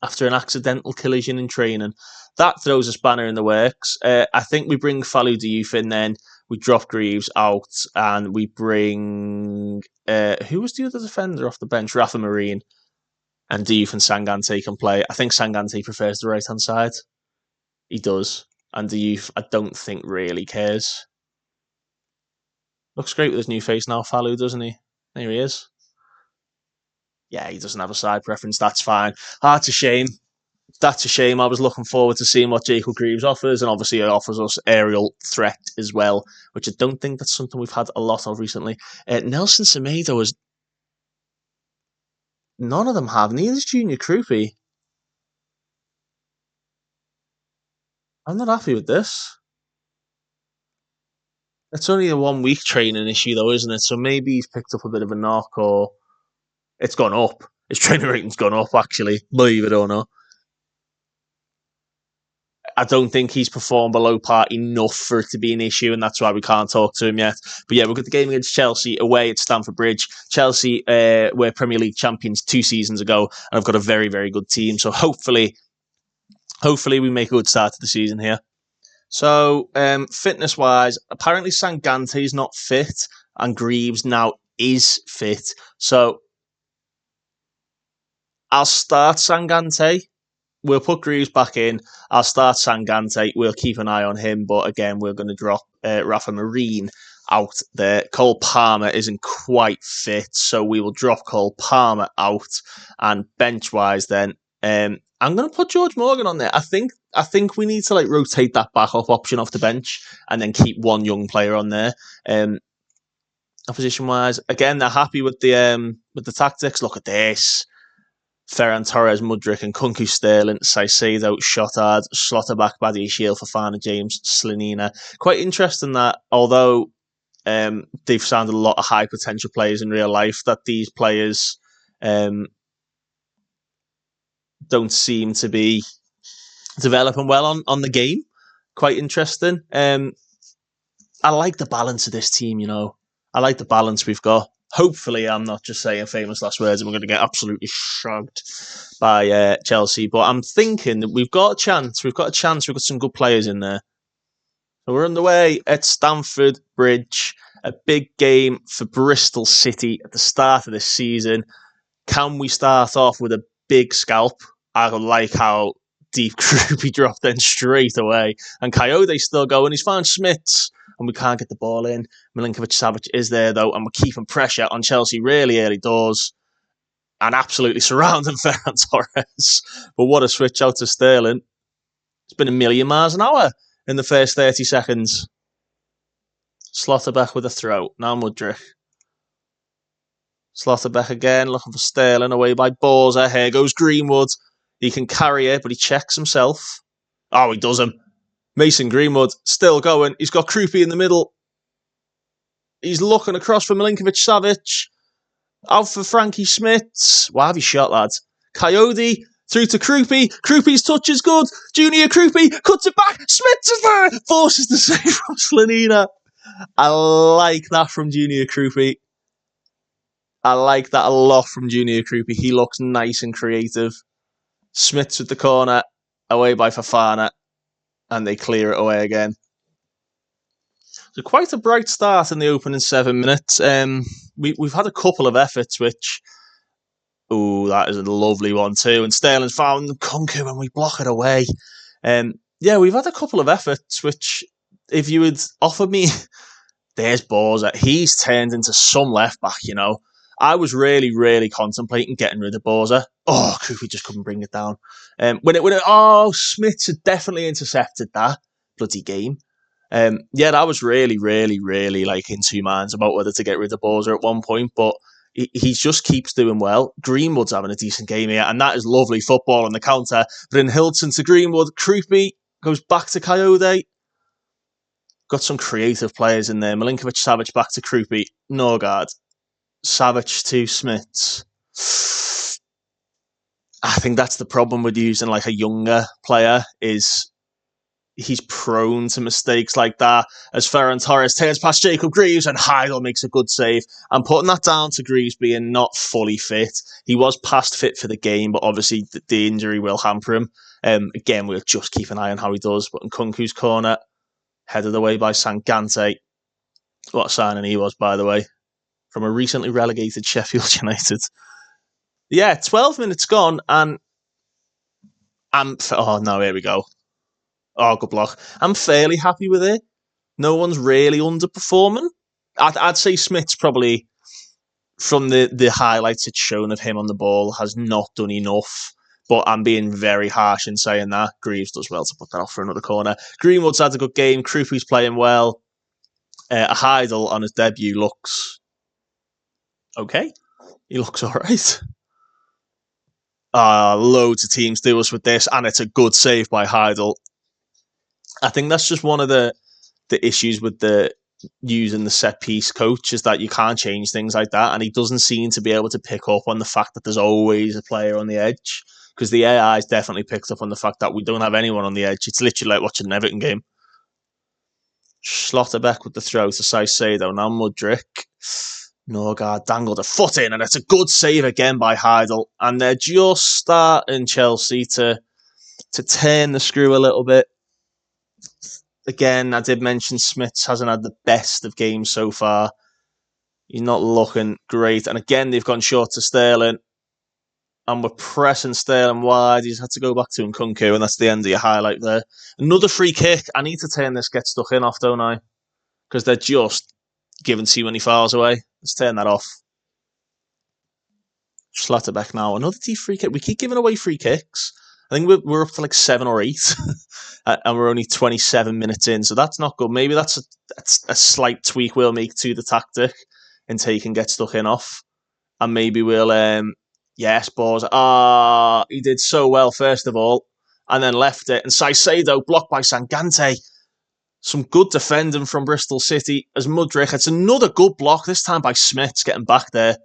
after an accidental collision in training. That throws a spanner in the works. I think we bring Fallou Diouf in then. We drop Greaves out and we bring... who was the other defender off the bench? Rafa Marine. And Diouf and Sangante can play. I think Sangante prefers the right-hand side. He does. And Diouf, I don't think really cares. Looks great with his new face now, Fallou, doesn't he? There he is. Yeah, he doesn't have a side preference. That's fine. It's a shame. That's a shame. I was looking forward to seeing what Jacob Greaves offers, and obviously it offers us aerial threat as well, which I don't think that's something we've had a lot of recently. Nelson Semedo is... None of them have. Neither is Junior Krupi. I'm not happy with this. It's only a 1 week training issue, though, isn't it? So maybe he's picked up a bit of a knock, or it's gone up. His training rating's gone up, actually, believe it or not. I don't think he's performed below par enough for it to be an issue, and that's why we can't talk to him yet. But yeah, we've got the game against Chelsea away at Stamford Bridge. Chelsea were Premier League champions 2 seasons ago, and I've got a very, very good team. So hopefully we make a good start to the season here. So fitness-wise, apparently Sangante is not fit, and Greaves now is fit. So I'll start Sangante. We'll put Greaves back in. I'll start Sangante. We'll keep an eye on him. But again, we're going to drop Rafa Marine out there. Cole Palmer isn't quite fit, so we will drop Cole Palmer out. And bench-wise then, I'm going to put George Morgan on there. I think we need to rotate that backup option off the bench and then keep one young player on there. Opposition-wise, again, they're happy with the tactics. Look at this. Ferran Torres, Mudryk and Kunku Sterling, Saicedo, Shotard, Slotterback, Badiashile, Fofana, James, Slanina. Quite interesting that although they've signed a lot of high potential players in real life, that these players don't seem to be developing well on the game. Quite interesting. I like the balance of this team, I like the balance we've got. Hopefully, I'm not just saying famous last words and we're going to get absolutely shagged by Chelsea. But I'm thinking that we've got a chance. We've got some good players in there. So we're underway at Stamford Bridge. A big game for Bristol City at the start of this season. Can we start off with a big scalp? I like how deep Krupi dropped then straight away. And Coyote's still going. He's found Smits. And we can't get the ball in. Milinkovic-Savic is there, though, and we're keeping pressure on Chelsea really early doors and absolutely surrounding Ferran Torres. But what a switch out to Sterling. It's been a million miles an hour in the first 30 seconds. Slotterbeck with a throw. Now Mudryk. Slotterbeck again, looking for Sterling, away by Borza. Here goes Greenwood. He can carry it, but he checks himself. Oh, he doesn't. Mason Greenwood still going. He's got Krupi in the middle. He's looking across for Milinkovic-Savic. Out for Frankie Smits. Why have you shot, lads? Coyote through to Krupi. Krupi's touch is good. Junior Krupi cuts it back. Smits is there. Forces the save from Slanina. I like that from Junior Krupi. I like that a lot from Junior Krupi. He looks nice and creative. Smits with the corner. Away by Fofana. And they clear it away again. So quite a bright start in the opening 7 minutes. We've had a couple of efforts, which... Oh, that is a lovely one too. And Sterling's found Kunku and we block it away. We've had a couple of efforts, which if you had offered me... There's Borza. He's turned into some left back, I was really, really contemplating getting rid of Borza. Oh, Krupi just couldn't bring it down. Smits had definitely intercepted that bloody game. I was really, really, really in 2 minds about whether to get rid of Borza at one point, but he just keeps doing well. Greenwood's having a decent game here, and that is lovely football on the counter. But in Hilton to Greenwood, Krupi goes back to Coyote. Got some creative players in there. Milinkovic-Savic back to Krupi. Norgard. Savic to Smits. I think that's the problem with using a younger player is he's prone to mistakes like that. As Ferran Torres turns past Jacob Greaves and Heidel makes a good save. I'm putting that down to Greaves being not fully fit. He was past fit for the game, but obviously the injury will hamper him. Again, we'll just keep an eye on how he does. But in Kunku's corner, headed away by Sangante. What a signing he was, by the way. From a recently relegated Sheffield United. 12 minutes gone, and here we go. Oh, good block. I'm fairly happy with it. No one's really underperforming. I'd say Smith's probably, from the highlights it's shown of him on the ball, has not done enough. But I'm being very harsh in saying that. Greaves does well to put that off for another corner. Greenwood's had a good game. Krupi's playing well. Heidel on his debut looks okay. He looks all right. Loads of teams do us with this, and it's a good save by Heidel. I think that's just one of the issues with the using the set piece coach is that you can't change things like that, and he doesn't seem to be able to pick up on the fact that there's always a player on the edge, because the AI's definitely picked up on the fact that we don't have anyone on the edge. It's literally like watching an Everton game. Schlotterbeck with the throw to Saicedo. Now Mudryk. Norgard dangled a foot in, and it's a good save again by Heidel. And they're just starting, Chelsea, to turn the screw a little bit. Again, I did mention Smits hasn't had the best of games so far. He's not looking great. And again, they've gone short to Sterling. And we're pressing Sterling wide. He's had to go back to Nkunku, and that's the end of your highlight there. Another free kick. I need to turn this get stuck in off, don't I? Because they're just giving too many fouls away. Let's turn that off. Schlotterbeck now. Another deep free kick. We keep giving away free kicks. I think we're up to like 7 or 8. And we're only 27 minutes in. So that's not good. Maybe that's a slight tweak we'll make to the tactic until you can get stuck in off. And maybe we'll... Yes, balls. He did so well, first of all, and then left it. And Saicedo blocked by Sangante. Some good defending from Bristol City as Mudryk. It's another good block, this time by Smits, getting back there.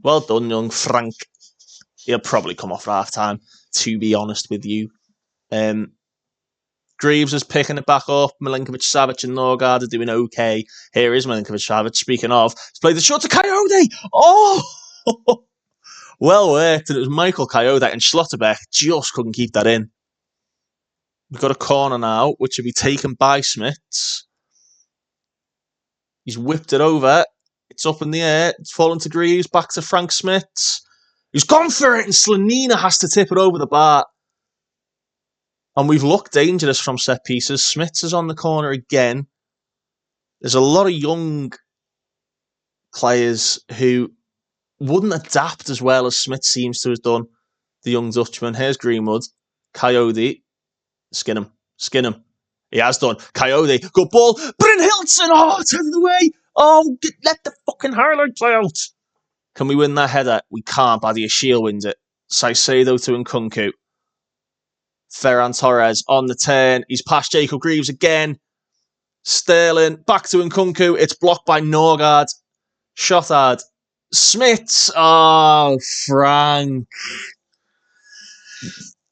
Well done, young Frank. He'll probably come off at half-time, to be honest with you. Greaves is picking it back up. Milinkovic-Savic and Norgard are doing okay. Here is Milinkovic-Savic. Speaking of, he's played the shot to Coyote. Oh! Well worked, and it was Michael Coyote, and Schlotterbeck just couldn't keep that in. We've got a corner now, which will be taken by Smits. He's whipped it over. It's up in the air. It's fallen to Greaves, back to Frank Smits. He's gone for it, and Slanina has to tip it over the bar. And we've looked dangerous from set pieces. Smits is on the corner again. There's a lot of young players who wouldn't adapt as well as Smith seems to have done, the young Dutchman. Here's Greenwood. Coyote. Skin him. He has done. Coyote. Good ball. Bryn Hilton. Oh, it's headed away. Oh, let the fucking highlight play out. Can we win that header? We can't. Badia Shield wins it. Saicedo to Nkunku. Ferran Torres on the turn. He's past Jacob Greaves again. Sterling. Back to Nkunku. It's blocked by Norgard. Shotard. Smits. Oh, Frank.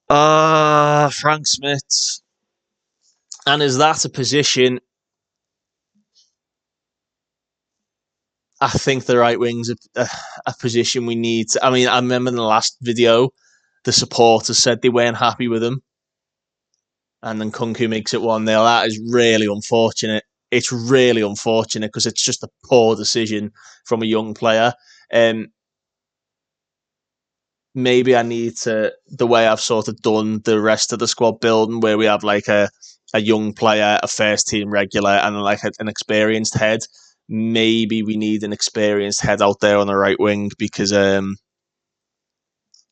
Frank Smits. And is that a position? I think the right wing's a position we need. I mean, I remember in the last video, the supporters said they weren't happy with him. And then Nkunku makes it 1-0. That is really unfortunate. It's really unfortunate because it's just a poor decision from a young player. Maybe I need to, the way I've sort of done the rest of the squad building, where we have like a young player, a first team regular, and like an experienced head. Maybe we need an experienced head out there on the right wing because, Frank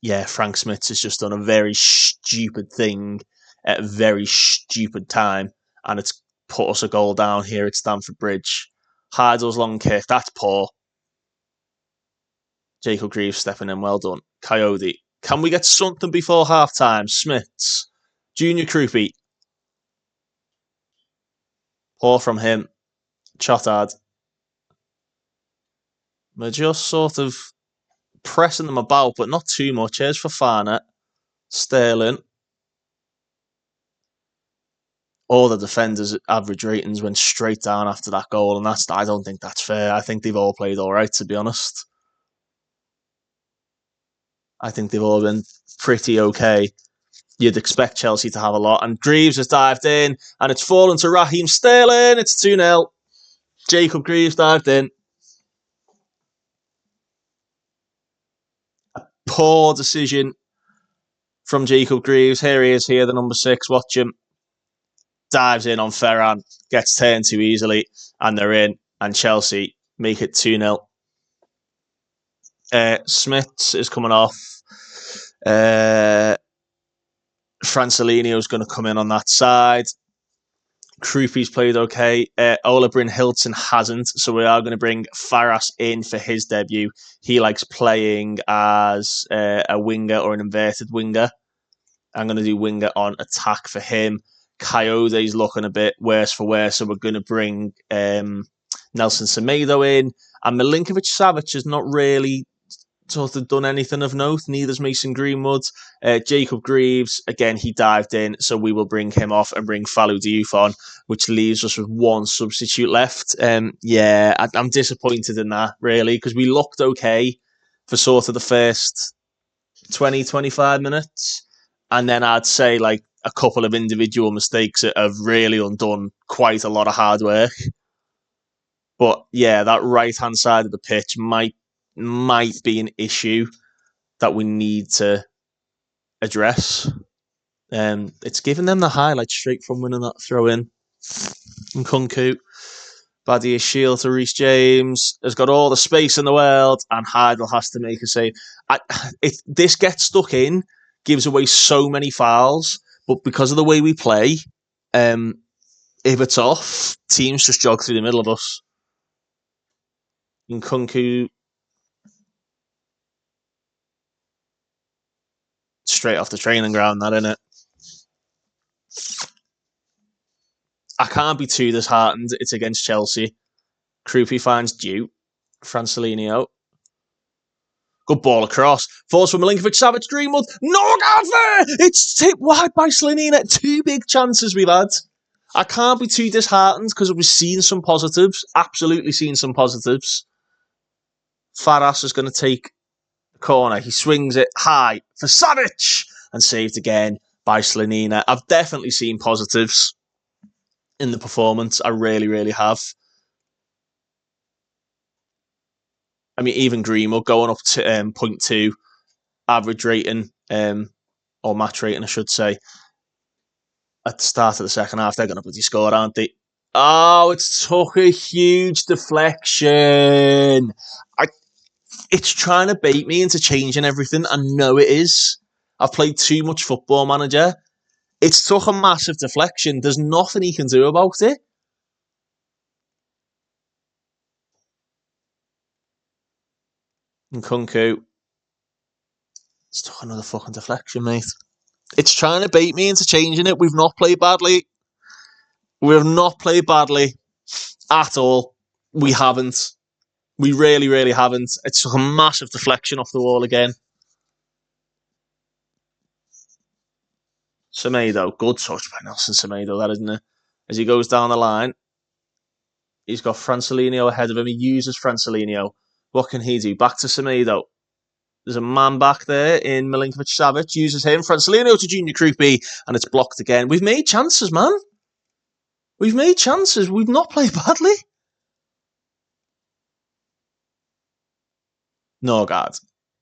Smits has just done a very stupid thing at a very stupid time, and it's put us a goal down here at Stamford Bridge. Heidel's long kick, that's poor. Jacob Greaves stepping in, well done. Coyote. Can we get something before half-time? Smits. Junior Krupi. Poor from him. Chotard. We're just sort of pressing them about, but not too much. Here's Fofana. Sterling. All the defenders' average ratings went straight down after that goal, and I don't think that's fair. I think they've all played all right, to be honest. I think they've all been pretty okay. You'd expect Chelsea to have a lot. And Greaves has dived in, and it's fallen to Raheem Sterling. It's 2-0. Jacob Greaves dived in. A poor decision from Jacob Greaves. Here he is here, the number 6. Watch him. Dives in on Ferran. Gets turned too easily, and they're in. And Chelsea make it 2-0. Smith is coming off. Francelinho's going to come in on that side. Krupi's played okay. Ola Bryn Hilton hasn't, so we are going to bring Farras in for his debut. He likes playing as a winger or an inverted winger. I'm going to do winger on attack for him. Coyote's looking a bit worse for wear, so we're going to bring Nelson Semedo in. And Milinkovic-Savic has not really sort of done anything of note. Neither's Mason Greenwood. Jacob Greaves, again, he dived in, so we will bring him off and bring Fallou Diouf on, which leaves us with one substitute left. I'm disappointed in that, really, because we looked okay for sort of the first 20, 25 minutes. And then I'd say like a couple of individual mistakes that have really undone quite a lot of hard work. But yeah, that right-hand side of the pitch might be an issue that we need to address. It's given them the highlight straight from winning that throw-in. And Nkunku, Badia Shield to Reece James, has got all the space in the world, and Heidel has to make a save. This gets stuck in, gives away so many fouls, but because of the way we play, if it's off, teams just jog through the middle of us. Nkunku, straight off the training ground, that, innit? I can't be too disheartened. It's against Chelsea. Krupi finds Duke. Francelinho. Good ball across. Force from Milinkovic-Savic. Greenwood. No, it's tipped wide by Slanina. 2 big chances we've had. I can't be too disheartened because we've seen some positives. Absolutely seen some positives. Farras is going to take the corner. He swings it high for Savic and saved again by Slanina. I've definitely seen positives in the performance. I really, really have. I mean, even Greenwood going up to 0.2 average rating, or match rating, I should say, at the start of the second half. They're going to bloody score, aren't they? Oh, it took a huge deflection. It's trying to bait me into changing everything. I know it is. I've played too much Football Manager. It's took a massive deflection. There's nothing he can do about it. Nkunku. It's took another fucking deflection, mate. It's trying to bait me into changing it. We've not played badly. We've not played badly at all. We haven't. We really, really haven't. It's took a massive deflection off the wall again. Semedo, good touch by Nelson Semedo, that, isn't it? As he goes down the line, he's got Francelinho ahead of him. He uses Francelinho. What can he do? Back to Semedo. There's a man back there in Milinkovic-Savic. Uses him. Francelinho to Junior Krupi, and it's blocked again. We've made chances, man. We've made chances. We've not played badly. Norgard.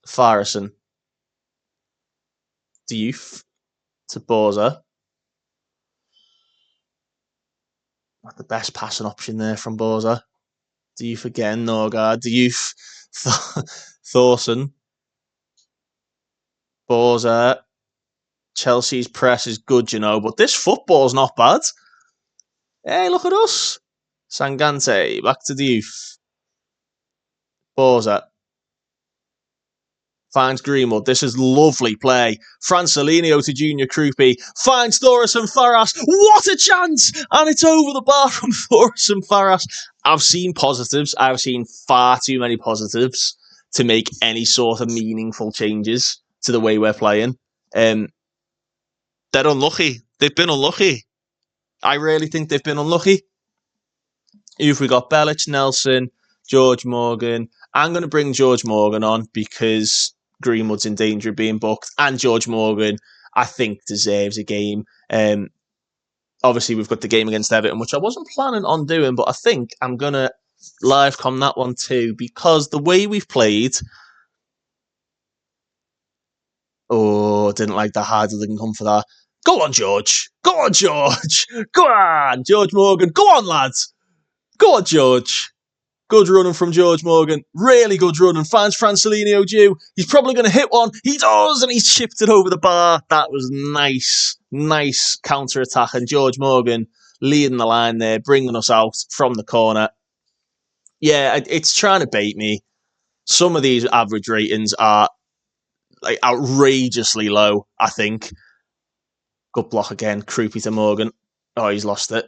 Farrison. Diouf to Borza. Not the best passing option there from Borza. Diouf again. Norgard. Diouf. Thorson. Borza. Chelsea's press is good, you know, but this football's not bad. Hey, look at us. Sangante. Back to Diouf. Borza. Finds Greenwood. This is lovely play. Francelinho to Junior Krupi. Finds Thorson Farras. What a chance! And it's over the bar from Thorson Farras. I've seen positives. I've seen far too many positives to make any sort of meaningful changes to the way we're playing. They're unlucky. They've been unlucky. I really think they've been unlucky. If we got Belic, Nelson, George Morgan. I'm going to bring George Morgan on because Greenwood's in danger of being booked, and George Morgan, I think, deserves a game. Obviously, we've got the game against Everton, which I wasn't planning on doing, but I think I'm going to live com that one too, because the way we've played... Oh, didn't like that. Harder didn't come for that. Go on, George. Go on, George. Go on, George Morgan. Go on, lads. Go on, George. Good running from George Morgan. Really good running. Finds Francelinho due. He's probably going to hit one. He does, and he's chipped it over the bar. That was nice. Nice counter-attack. And George Morgan leading the line there, bringing us out from the corner. Yeah, it's trying to bait me. Some of these average ratings are like outrageously low, I think. Good block again. Croupy to Morgan. Oh, he's lost it.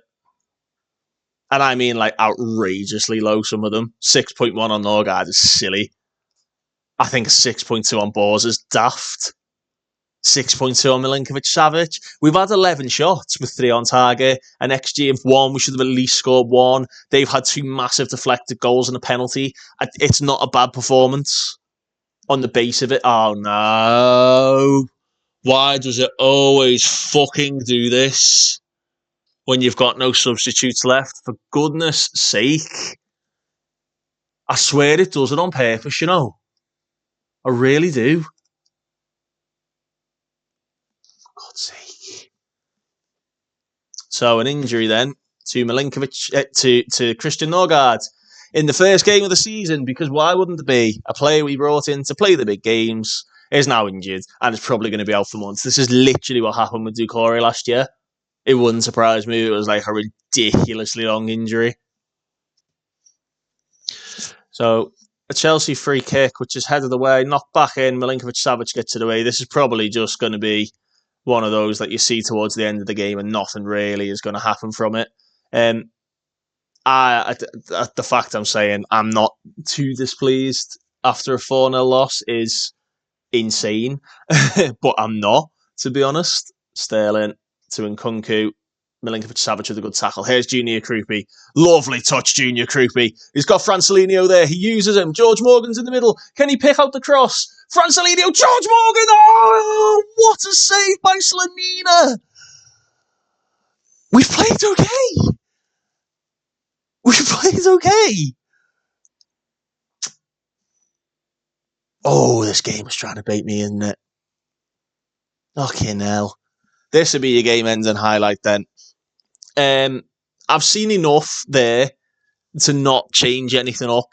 And I mean, like, outrageously low, some of them. 6.1 on Norgard is silly. I think 6.2 on Bors is daft. 6.2 on Milinkovic-Savic. We've had 11 shots with 3 on target. An XG of 1. We should have at least scored 1. They've had 2 massive deflected goals and a penalty. It's not a bad performance on the base of it. Oh, no. Why does it always fucking do this? When you've got no substitutes left, for goodness sake. I swear it does it on purpose, you know. I really do. For God's sake. So an injury then to Milinkovic, to Christian Norgard in the first game of the season, because why wouldn't it be? A player we brought in to play the big games is now injured and is probably going to be out for months. This is literally what happened with Doucouré last year. It wouldn't surprise me if it was like a ridiculously long injury. So a Chelsea free kick, which is headed away, knocked back in. Milinkovic-Savic gets it away. This is probably just going to be one of those that you see towards the end of the game and nothing really is going to happen from it. The fact I'm saying I'm not too displeased after a 4-0 loss is insane. But I'm not, to be honest. Sterling to Nkunku. Milinkovic-Savic with a good tackle. Here's Junior Croupy. Lovely touch, Junior Croupy. He's got Francelinho there. He uses him. George Morgan's in the middle. Can he pick out the cross? Francelinho, George Morgan! Oh, what a save by Slanina! We've played okay. We've played okay. Oh, this game is trying to bait me, isn't it? Fucking hell. This would be your game-ending highlight then. I've seen enough there to not change anything up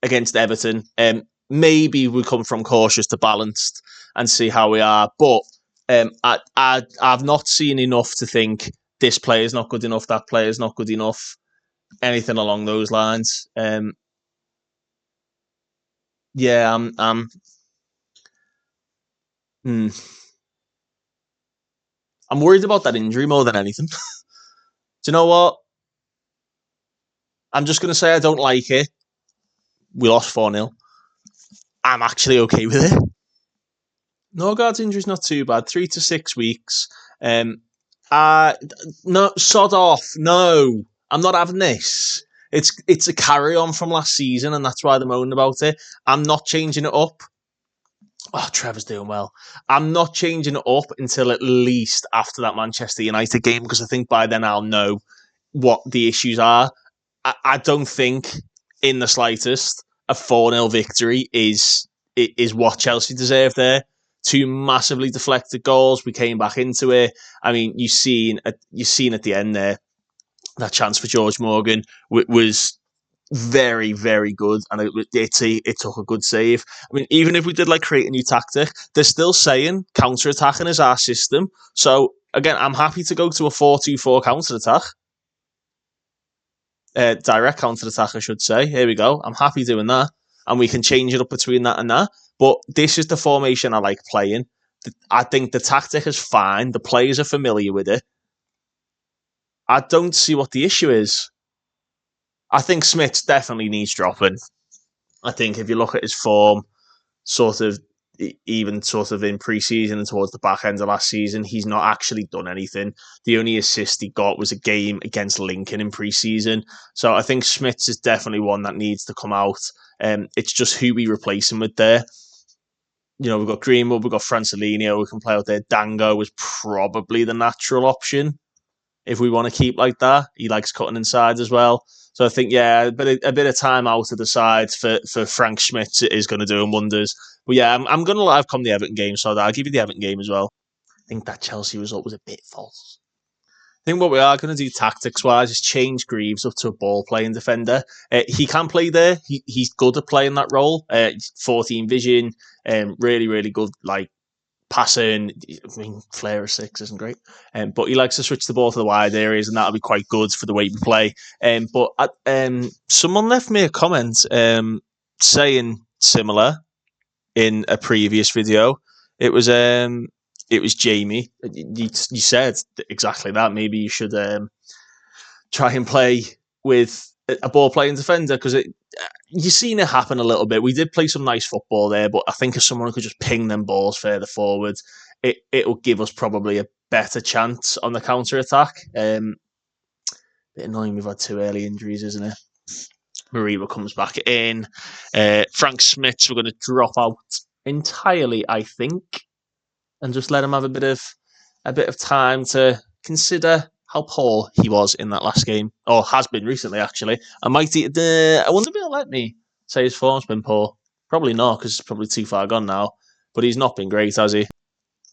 against Everton. Maybe we come from cautious to balanced and see how we are. But I've not seen enough to think this player's not good enough, that player's not good enough, anything along those lines. Yeah, I'm worried about that injury more than anything. Do you know what? I'm just going to say I don't like it. We lost 4-0. I'm actually okay with it. Norgard's injury's not too bad. 3 to 6 weeks. No, sod off. No, I'm not having this. It's a carry-on from last season, and that's why they're moaning about it. I'm not changing it up. Oh, Trevor's doing well. I'm not changing it up until at least after that Manchester United game, because I think by then I'll know what the issues are. I don't think in the slightest a 4-0 victory is what Chelsea deserve there. 2 massively deflected goals. We came back into it. I mean, you've seen at the end there, that chance for George Morgan was very, very good, and it took a good save. I mean, even if we did like create a new tactic, they're still saying counter-attacking is our system. So again, I'm happy to go to a 4-2-4 counter-attack. Direct counter-attack, I should say. Here we go. I'm happy doing that. And we can change it up between that and that. But this is the formation I like playing. I think the tactic is fine. The players are familiar with it. I don't see what the issue is. I think Smith definitely needs dropping. I think if you look at his form, even in pre-season and towards the back end of last season, he's not actually done anything. The only assist he got was a game against Lincoln in pre-season. So I think Smith is definitely one that needs to come out. It's just who we replace him with there. You know, we've got Greenwood, we've got Francelinho, we can play out there. Dango is probably the natural option if we want to keep like that. He likes cutting inside as well. So I think, yeah, a bit of time out of the side for Frank Schmidt is going to do him wonders. But yeah, I'm going to live come the Everton game, so I'll give you the Everton game as well. I think that Chelsea result was a bit false. think what we are going to do tactics-wise is change Greaves up to a ball-playing defender. He can play there. He's good at playing that role. 14 vision, really, really good, like, passing. I mean, flair of 6 isn't great. But he likes to switch the ball to the wide areas, and that'll be quite good for the way we play. But someone left me a comment saying similar in a previous video. It was Jamie. You said exactly that. Maybe you should try and play with a ball playing defender, because you've seen it happen a little bit. We did play some nice football there, but I think if someone could just ping them balls further forward, it'll give us probably a better chance on the counter attack. Bit annoying we've had 2 early injuries, isn't it? Mariba comes back in. Frank Smiths we're going to drop out entirely, I think, and just let him have a bit of time to consider how poor he was in that last game, or has been recently, actually. I wonder if he'll let me say his form's been poor. Probably not, because it's probably too far gone now. But he's not been great, has he?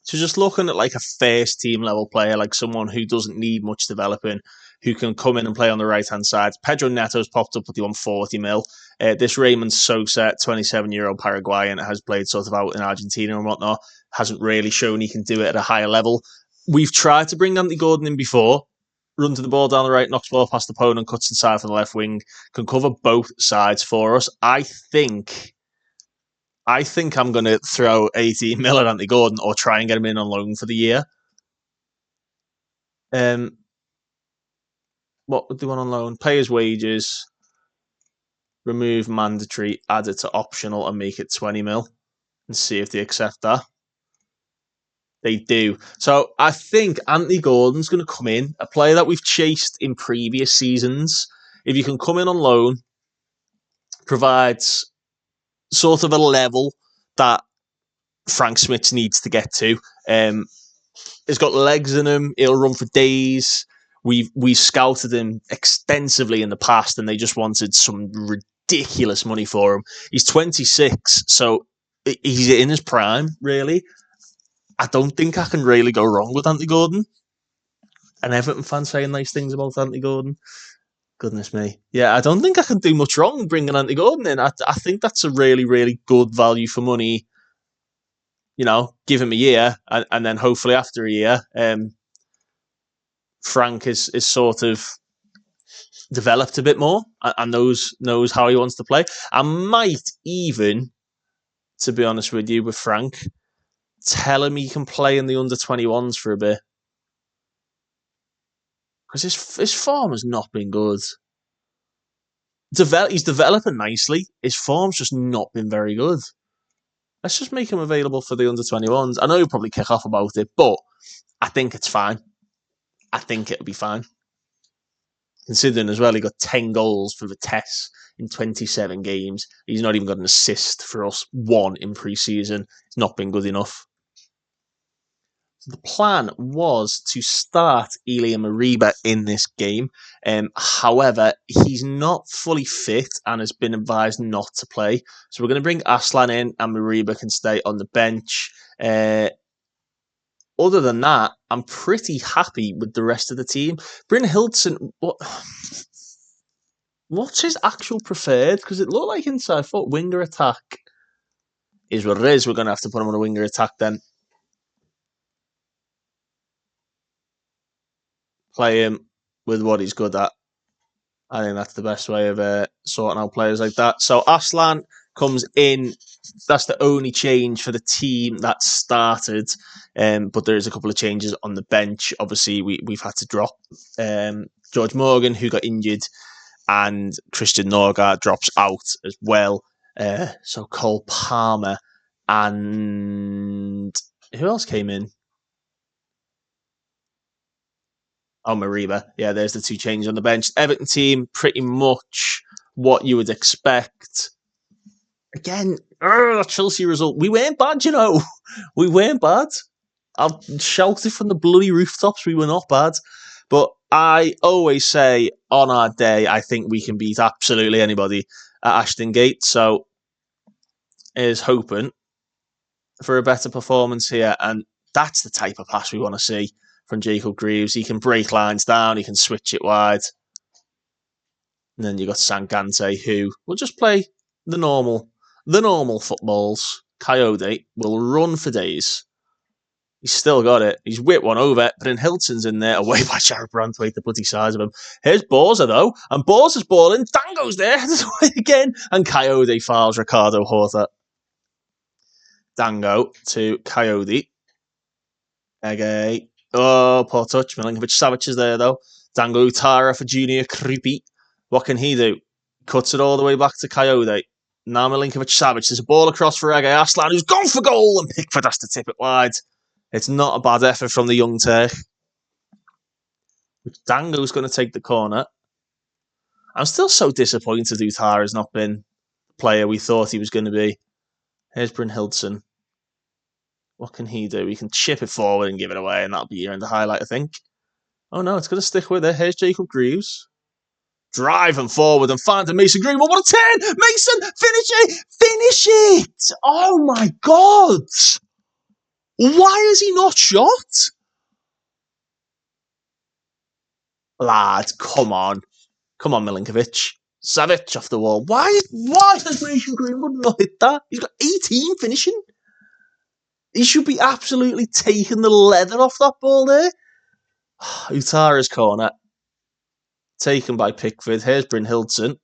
So just looking at like a first team level player, like someone who doesn't need much developing, who can come in and play on the right hand side. Pedro Neto's popped up with the 140 mil. This Raymond Sosa, 27-year-old Paraguayan, has played sort of out in Argentina and whatnot, hasn't really shown he can do it at a higher level. We've tried to bring Anthony Gordon in before. Run to the ball down the right, knocks the ball past the opponent, cuts inside from the left wing, can cover both sides for us. I think I'm going to throw 18 mil at Anthony Gordon, or try and get him in on loan for the year. What would they want on loan? Pay his wages, remove mandatory, add it to optional, and make it 20 mil, and see if they accept that. They do. So I think Anthony Gordon's going to come in, a player that we've chased in previous seasons. If you can come in on loan, provides sort of a level that Frank Smith needs to get to. He's got legs in him. He'll run for days. We've scouted him extensively in the past, and they just wanted some ridiculous money for him. He's 26, so he's in his prime, really. I don't think I can really go wrong with Anthony Gordon. And Everton fans saying nice things about Anthony Gordon. Goodness me. Yeah, I don't think I can do much wrong bringing Anthony Gordon in. I think that's a really, really good value for money. You know, give him a year, and then hopefully after a year, Frank is sort of developed a bit more and knows how he wants to play. I might even, to be honest with you, with Frank, tell him he can play in the under-21s for a bit. Because his form has not been good. He's developing nicely. His form's just not been very good. Let's just make him available for the under-21s. I know you'll probably kick off about it, but I think it's fine. I think it'll be fine. Considering as well, he got 10 goals for Vitesse in 27 games. He's not even got an assist for us, 1 in pre-season. It's not been good enough. The plan was to start Ilya Mariba in this game. However, he's not fully fit and has been advised not to play. So we're going to bring Aslan in, and Mariba can stay on the bench. Other than that, I'm pretty happy with the rest of the team. Bryn Hildson, what's his actual preferred? Because it looked like inside foot winger attack is what it is. We're going to have to put him on a winger attack then. Play him with what he's good at. I think that's the best way of sorting out players like that. So Aslan comes in. That's the only change for the team that started. But there is a couple of changes on the bench. Obviously, we've had to drop George Morgan, who got injured, and Christian Norgard drops out as well. So Cole Palmer and who else came in? Oh, Mariba. Yeah, there's the 2 changes on the bench. Everton team, pretty much what you would expect. Again, that Chelsea result. We weren't bad, you know. We weren't bad. I'll shout it from the bloody rooftops. We were not bad. But I always say, on our day, I think we can beat absolutely anybody at Ashton Gate. So, is hoping for a better performance here. And that's the type of pass we want to see from Jacob Greaves. He can break lines down. He can switch it wide. And then you got Sangante, who will just play the normal footballs. Coyote will run for days. He's still got it. He's whipped one over, but then Hilton's in there, away by Jared Branthwaite, the bloody size of him. Here's Borza, though, and Borza's balling. Dango's there, heads away again, and Coyote fouls Ricardo Horta. Dango to Coyote. Okay. Oh, poor touch. Milinkovic-Savic is there, though. Dango Utara for Junior Creepy. What can he do? Cuts it all the way back to Coyote. Now Milinkovic-Savic. There's a ball across for Ege Aslan, who's gone for goal, and Pickford has to tip it wide. It's not a bad effort from the young Turk. Dango's going to take the corner. I'm still so disappointed Utara's not been the player we thought he was going to be. Here's Brynhildsen. What can he do? He can chip it forward and give it away, and that'll be here in the highlight, I think. Oh no, it's going to stick with it. Here's Jacob Greaves. Driving forward and finding Mason Greenwood. What a turn! Mason, finish it! Finish it! Oh my God! Why is he not shot? Lad, come on. Come on, Milinkovic. Savic off the wall. Why has Mason Greenwood not hit that? He's got 18 finishing. He should be absolutely taking the leather off that ball there. Utara's corner. Taken by Pickford. Here's Brynhildsen.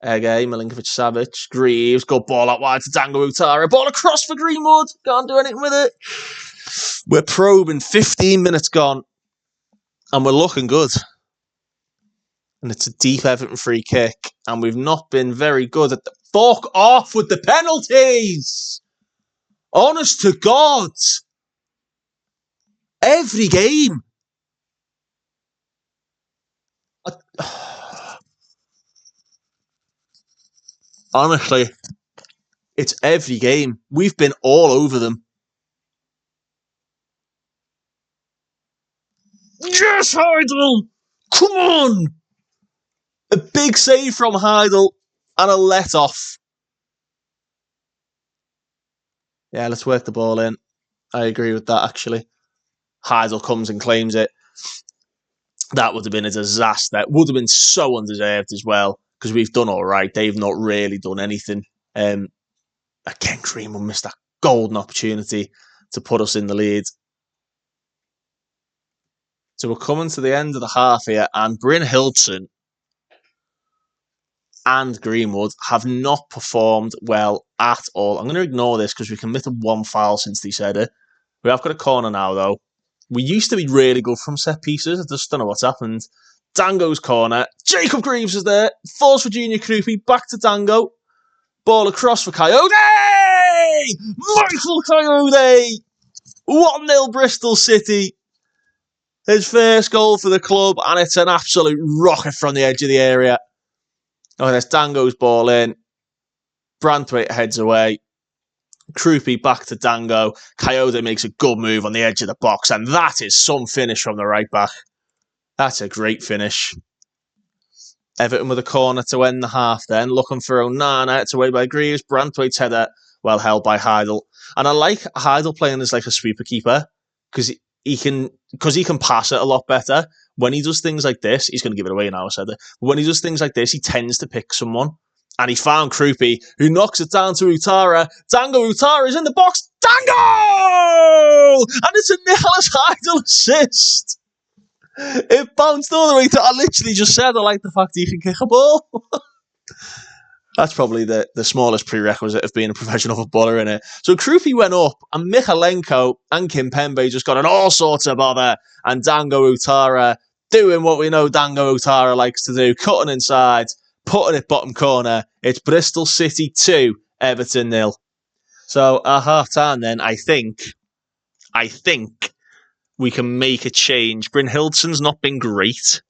Ege, Milinkovic-Savic. Greaves. Good ball out wide to Dango Utara. Ball across for Greenwood. Can't do anything with it. We're probing. 15 minutes gone. And we're looking good. And it's a deep Everton free kick. And we've not been very good at the... Fuck off with the penalties! Honest to God. Every game. Honestly, it's every game. We've been all over them. Yes, Heidel! Come on! A big save from Heidel and a let-off. Yeah, let's work the ball in. I agree with that, actually. Heidel comes and claims it. That would have been a disaster. It would have been so undeserved as well, because we've done all right. They've not really done anything. Again, Greenwood missed that golden opportunity to put us in the lead. So we're coming to the end of the half here, and Brynhildsen and Greenwood have not performed well at all. I'm going to ignore this because we committed one foul since they said it. We have got a corner now, though. We used to be really good from set pieces. I just don't know what's happened. Dango's corner. Jacob Greaves is there. Falls for Junior Krupi. Back to Dango. Ball across for Coyote! Michael Coyote! 1-0 Bristol City. His first goal for the club, and it's an absolute rocket from the edge of the area. Oh, there's Dango's ball in. Branthwaite heads away. Krupi back to Dango. Coyote makes a good move on the edge of the box, and that is some finish from the right back. That's a great finish. Everton with a corner to end the half then. Looking for Onana. It's away by Greaves. Branthwaite's header, well held by Heidel. And I like Heidel playing as like a sweeper keeper because he can pass it a lot better. When he does things like this, he's going to give it away now, I said it. But when he does things like this, he tends to pick someone. And he found Krupi, who knocks it down to Utara. Dango Utara is in the box. Dango! And it's a Nicholas Heidel assist. It bounced all the way to... I literally just said I like the fact he can kick a ball. That's probably the smallest prerequisite of being a professional footballer, innit? So Krupi went up, and Michalenko and Kimpembe just got in all sorts of bother. And Dango Utara doing what we know Dango Utara likes to do, cutting inside, putting it bottom corner. It's Bristol City 2, Everton 0. So at half-time then, I think we can make a change. Brynhildsen's not been great.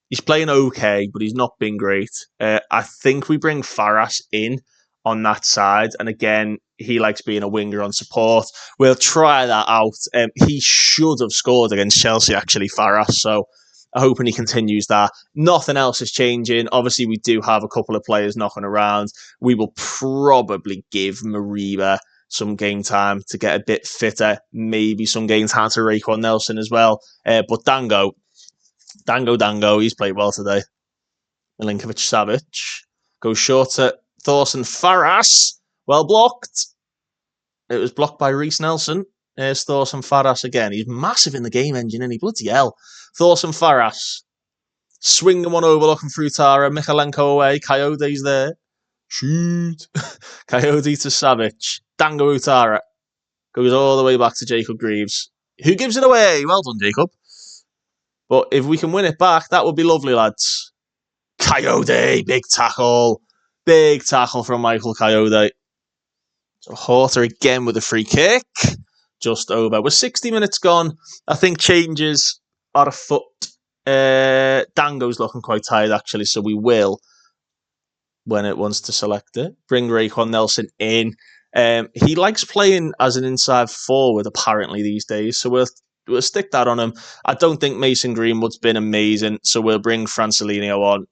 He's playing okay, but he's not been great. I think we bring Faras in on that side. And again, he likes being a winger on support. We'll try that out. He should have scored against Chelsea, actually, Faras. So I'm hoping he continues that. Nothing else is changing. Obviously, we do have a couple of players knocking around. We will probably give Mariba some game time to get a bit fitter. Maybe some game time to Raekwon Nelson as well. But Dango, he's played well today. Milinkovic-Savic goes short to Thorson Faras. Well blocked. It was blocked by Reece Nelson. There's Thorson Faras again. He's massive in the game engine, isn't he? Bloody hell. Thorson Faras. Swinging one over, looking through Tara. Michalenko away. Coyote's there. Shoot. Coyote to Savic. Dango Utara. Goes all the way back to Jacob Greaves. Who gives it away? Well done, Jacob. But if we can win it back, that would be lovely, lads. Coyote. Big tackle. Big tackle from Michael Coyote. So Horter again with a free kick. Just over. With 60 minutes gone, I think changes are afoot. Dango's looking quite tired, actually, so we will, when it wants to select it, bring Raekwon Nelson in. He likes playing as an inside forward, apparently, these days, so we'll stick that on him. I don't think Mason Greenwood's been amazing, so we'll bring Francelinho on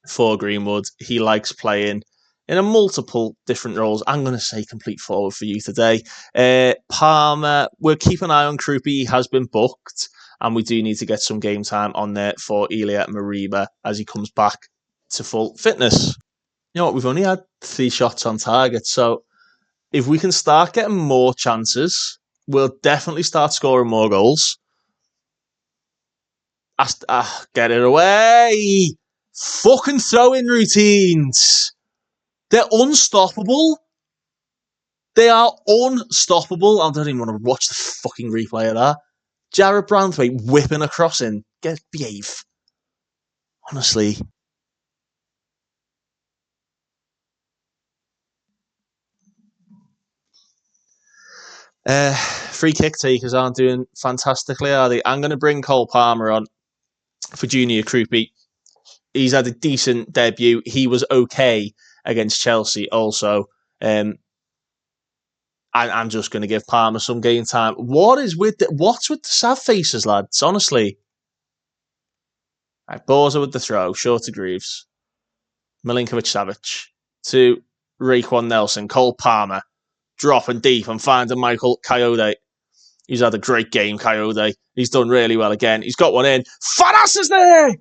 for Greenwood. He likes playing in a multiple different roles. I'm going to say complete forward for you today. Palmer, we'll keep an eye on Krupi. He has been booked, and we do need to get some game time on there for Ilya Mariba as he comes back to full fitness. You know what? We've only had 3 shots on target, so if we can start getting more chances, we'll definitely start scoring more goals. Get it away! Fucking throw-in routines! They're unstoppable. They are unstoppable. I don't even want to watch the fucking replay of that. Jared Branthwaite whipping a cross in. Behave. Honestly. Free kick takers aren't doing fantastically, are they? I'm going to bring Cole Palmer on for Junior Krupi. He's had a decent debut. He was okay against Chelsea also. I'm just going to give Palmer some game time. What's with the sad faces, lads? Honestly. Right, Borza with the throw. Short to Greaves. Milinkovic-Savic to Raekwon Nelson. Cole Palmer dropping deep and finding Michael Coyote. He's had a great game, Coyote. He's done really well again. He's got one in. Faras is there!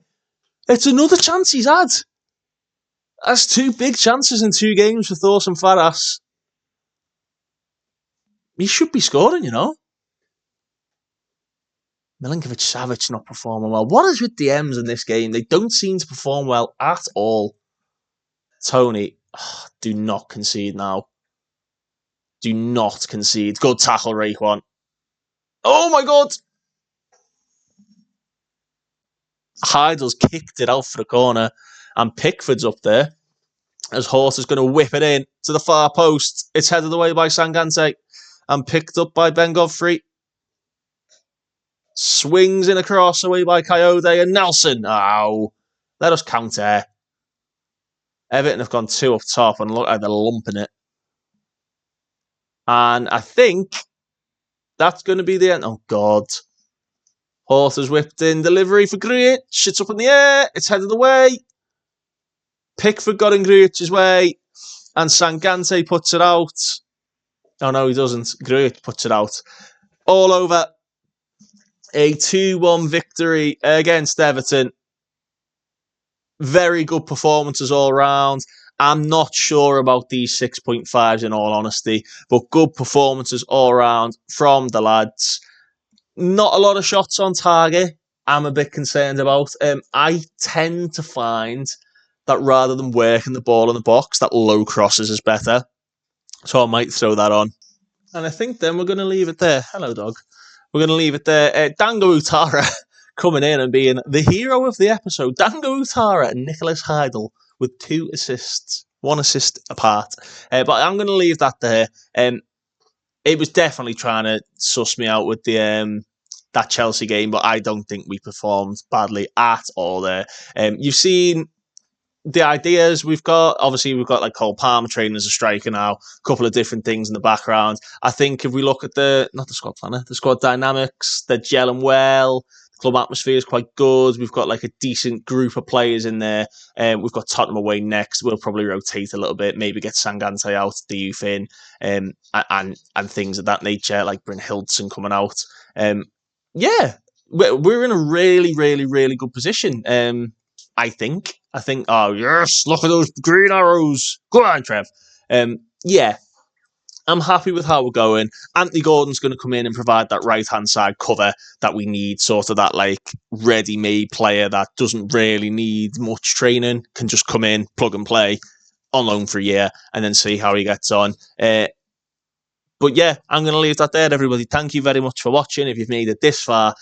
It's another chance he's had. That's 2 big chances in 2 games for Thorson Faras. He should be scoring, you know. Milinkovic-Savic not performing well. What is with the M's in this game? They don't seem to perform well at all. Tony, do not concede now. Do not concede. Good tackle, Raekwon. Oh my God! Heidel's kicked it out for the corner, and Pickford's up there as Horse is going to whip it in to the far post. It's headed away by Sangante and picked up by Ben Godfrey. Swings in across away by Coyote and Nelson. Oh, let us counter. Everton have gone 2 up top and look like they're lumping it. And I think that's going to be the end. Oh, God. Horse has whipped in delivery for Grujic. It's up in the air. It's headed away. Pickford got in Grujic's way. And Sangante puts it out. Oh, no, he doesn't. Grujic puts it out. All over. A 2-1 victory against Everton. Very good performances all round. I'm not sure about these 6.5s in all honesty, but good performances all round from the lads. Not a lot of shots on target. I'm a bit concerned about. I tend to find that rather than working the ball in the box, that low crosses is better. So I might throw that on. And I think then we're going to leave it there. Hello, dog. We're going to leave it there. Dango Utara coming in and being the hero of the episode. Dango Utara and Nicholas Heidel with 2 assists. 1 assist apart. But I'm going to leave that there. It was definitely trying to suss me out with the that Chelsea game, but I don't think we performed badly at all there. You've seen the ideas we've got. Obviously, we've got like Cole Palmer training as a striker now. A couple of different things in the background. I think if we look at the squad planner, the squad dynamics, they're gelling well. Club atmosphere is quite good. We've got like a decent group of players in there. We've got Tottenham away next. We'll probably rotate a little bit, maybe get Sangante out, the youth in, and things of that nature, like Bryn Hildson coming out. Yeah, we're in a really, really, really good position. I think. Oh yes, look at those green arrows. Go on, Trev. Yeah, I'm happy with how we're going. Anthony Gordon's going to come in and provide that right-hand side cover that we need, sort of that like ready-made player that doesn't really need much training, can just come in, plug and play on loan for a year and then see how he gets on. But yeah, I'm going to leave that there, everybody. Thank you very much for watching. If you've made it this far,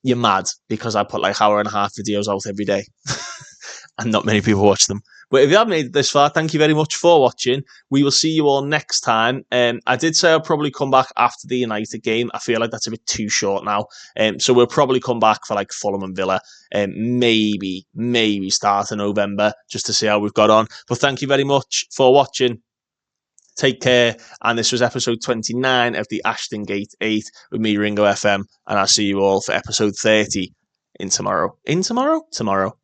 you're mad because I put like hour and a half videos out every day. And not many people watch them. But if you have made it this far, thank you very much for watching. We will see you all next time. I did say I'll probably come back after the United game. I feel like that's a bit too short now. So we'll probably come back for like Fulham and Villa. Maybe start in November just to see how we've got on. But thank you very much for watching. Take care. And this was episode 29 of the Ashton Gate 8 with me, Ringo FM. And I'll see you all for episode 30 in tomorrow. Tomorrow.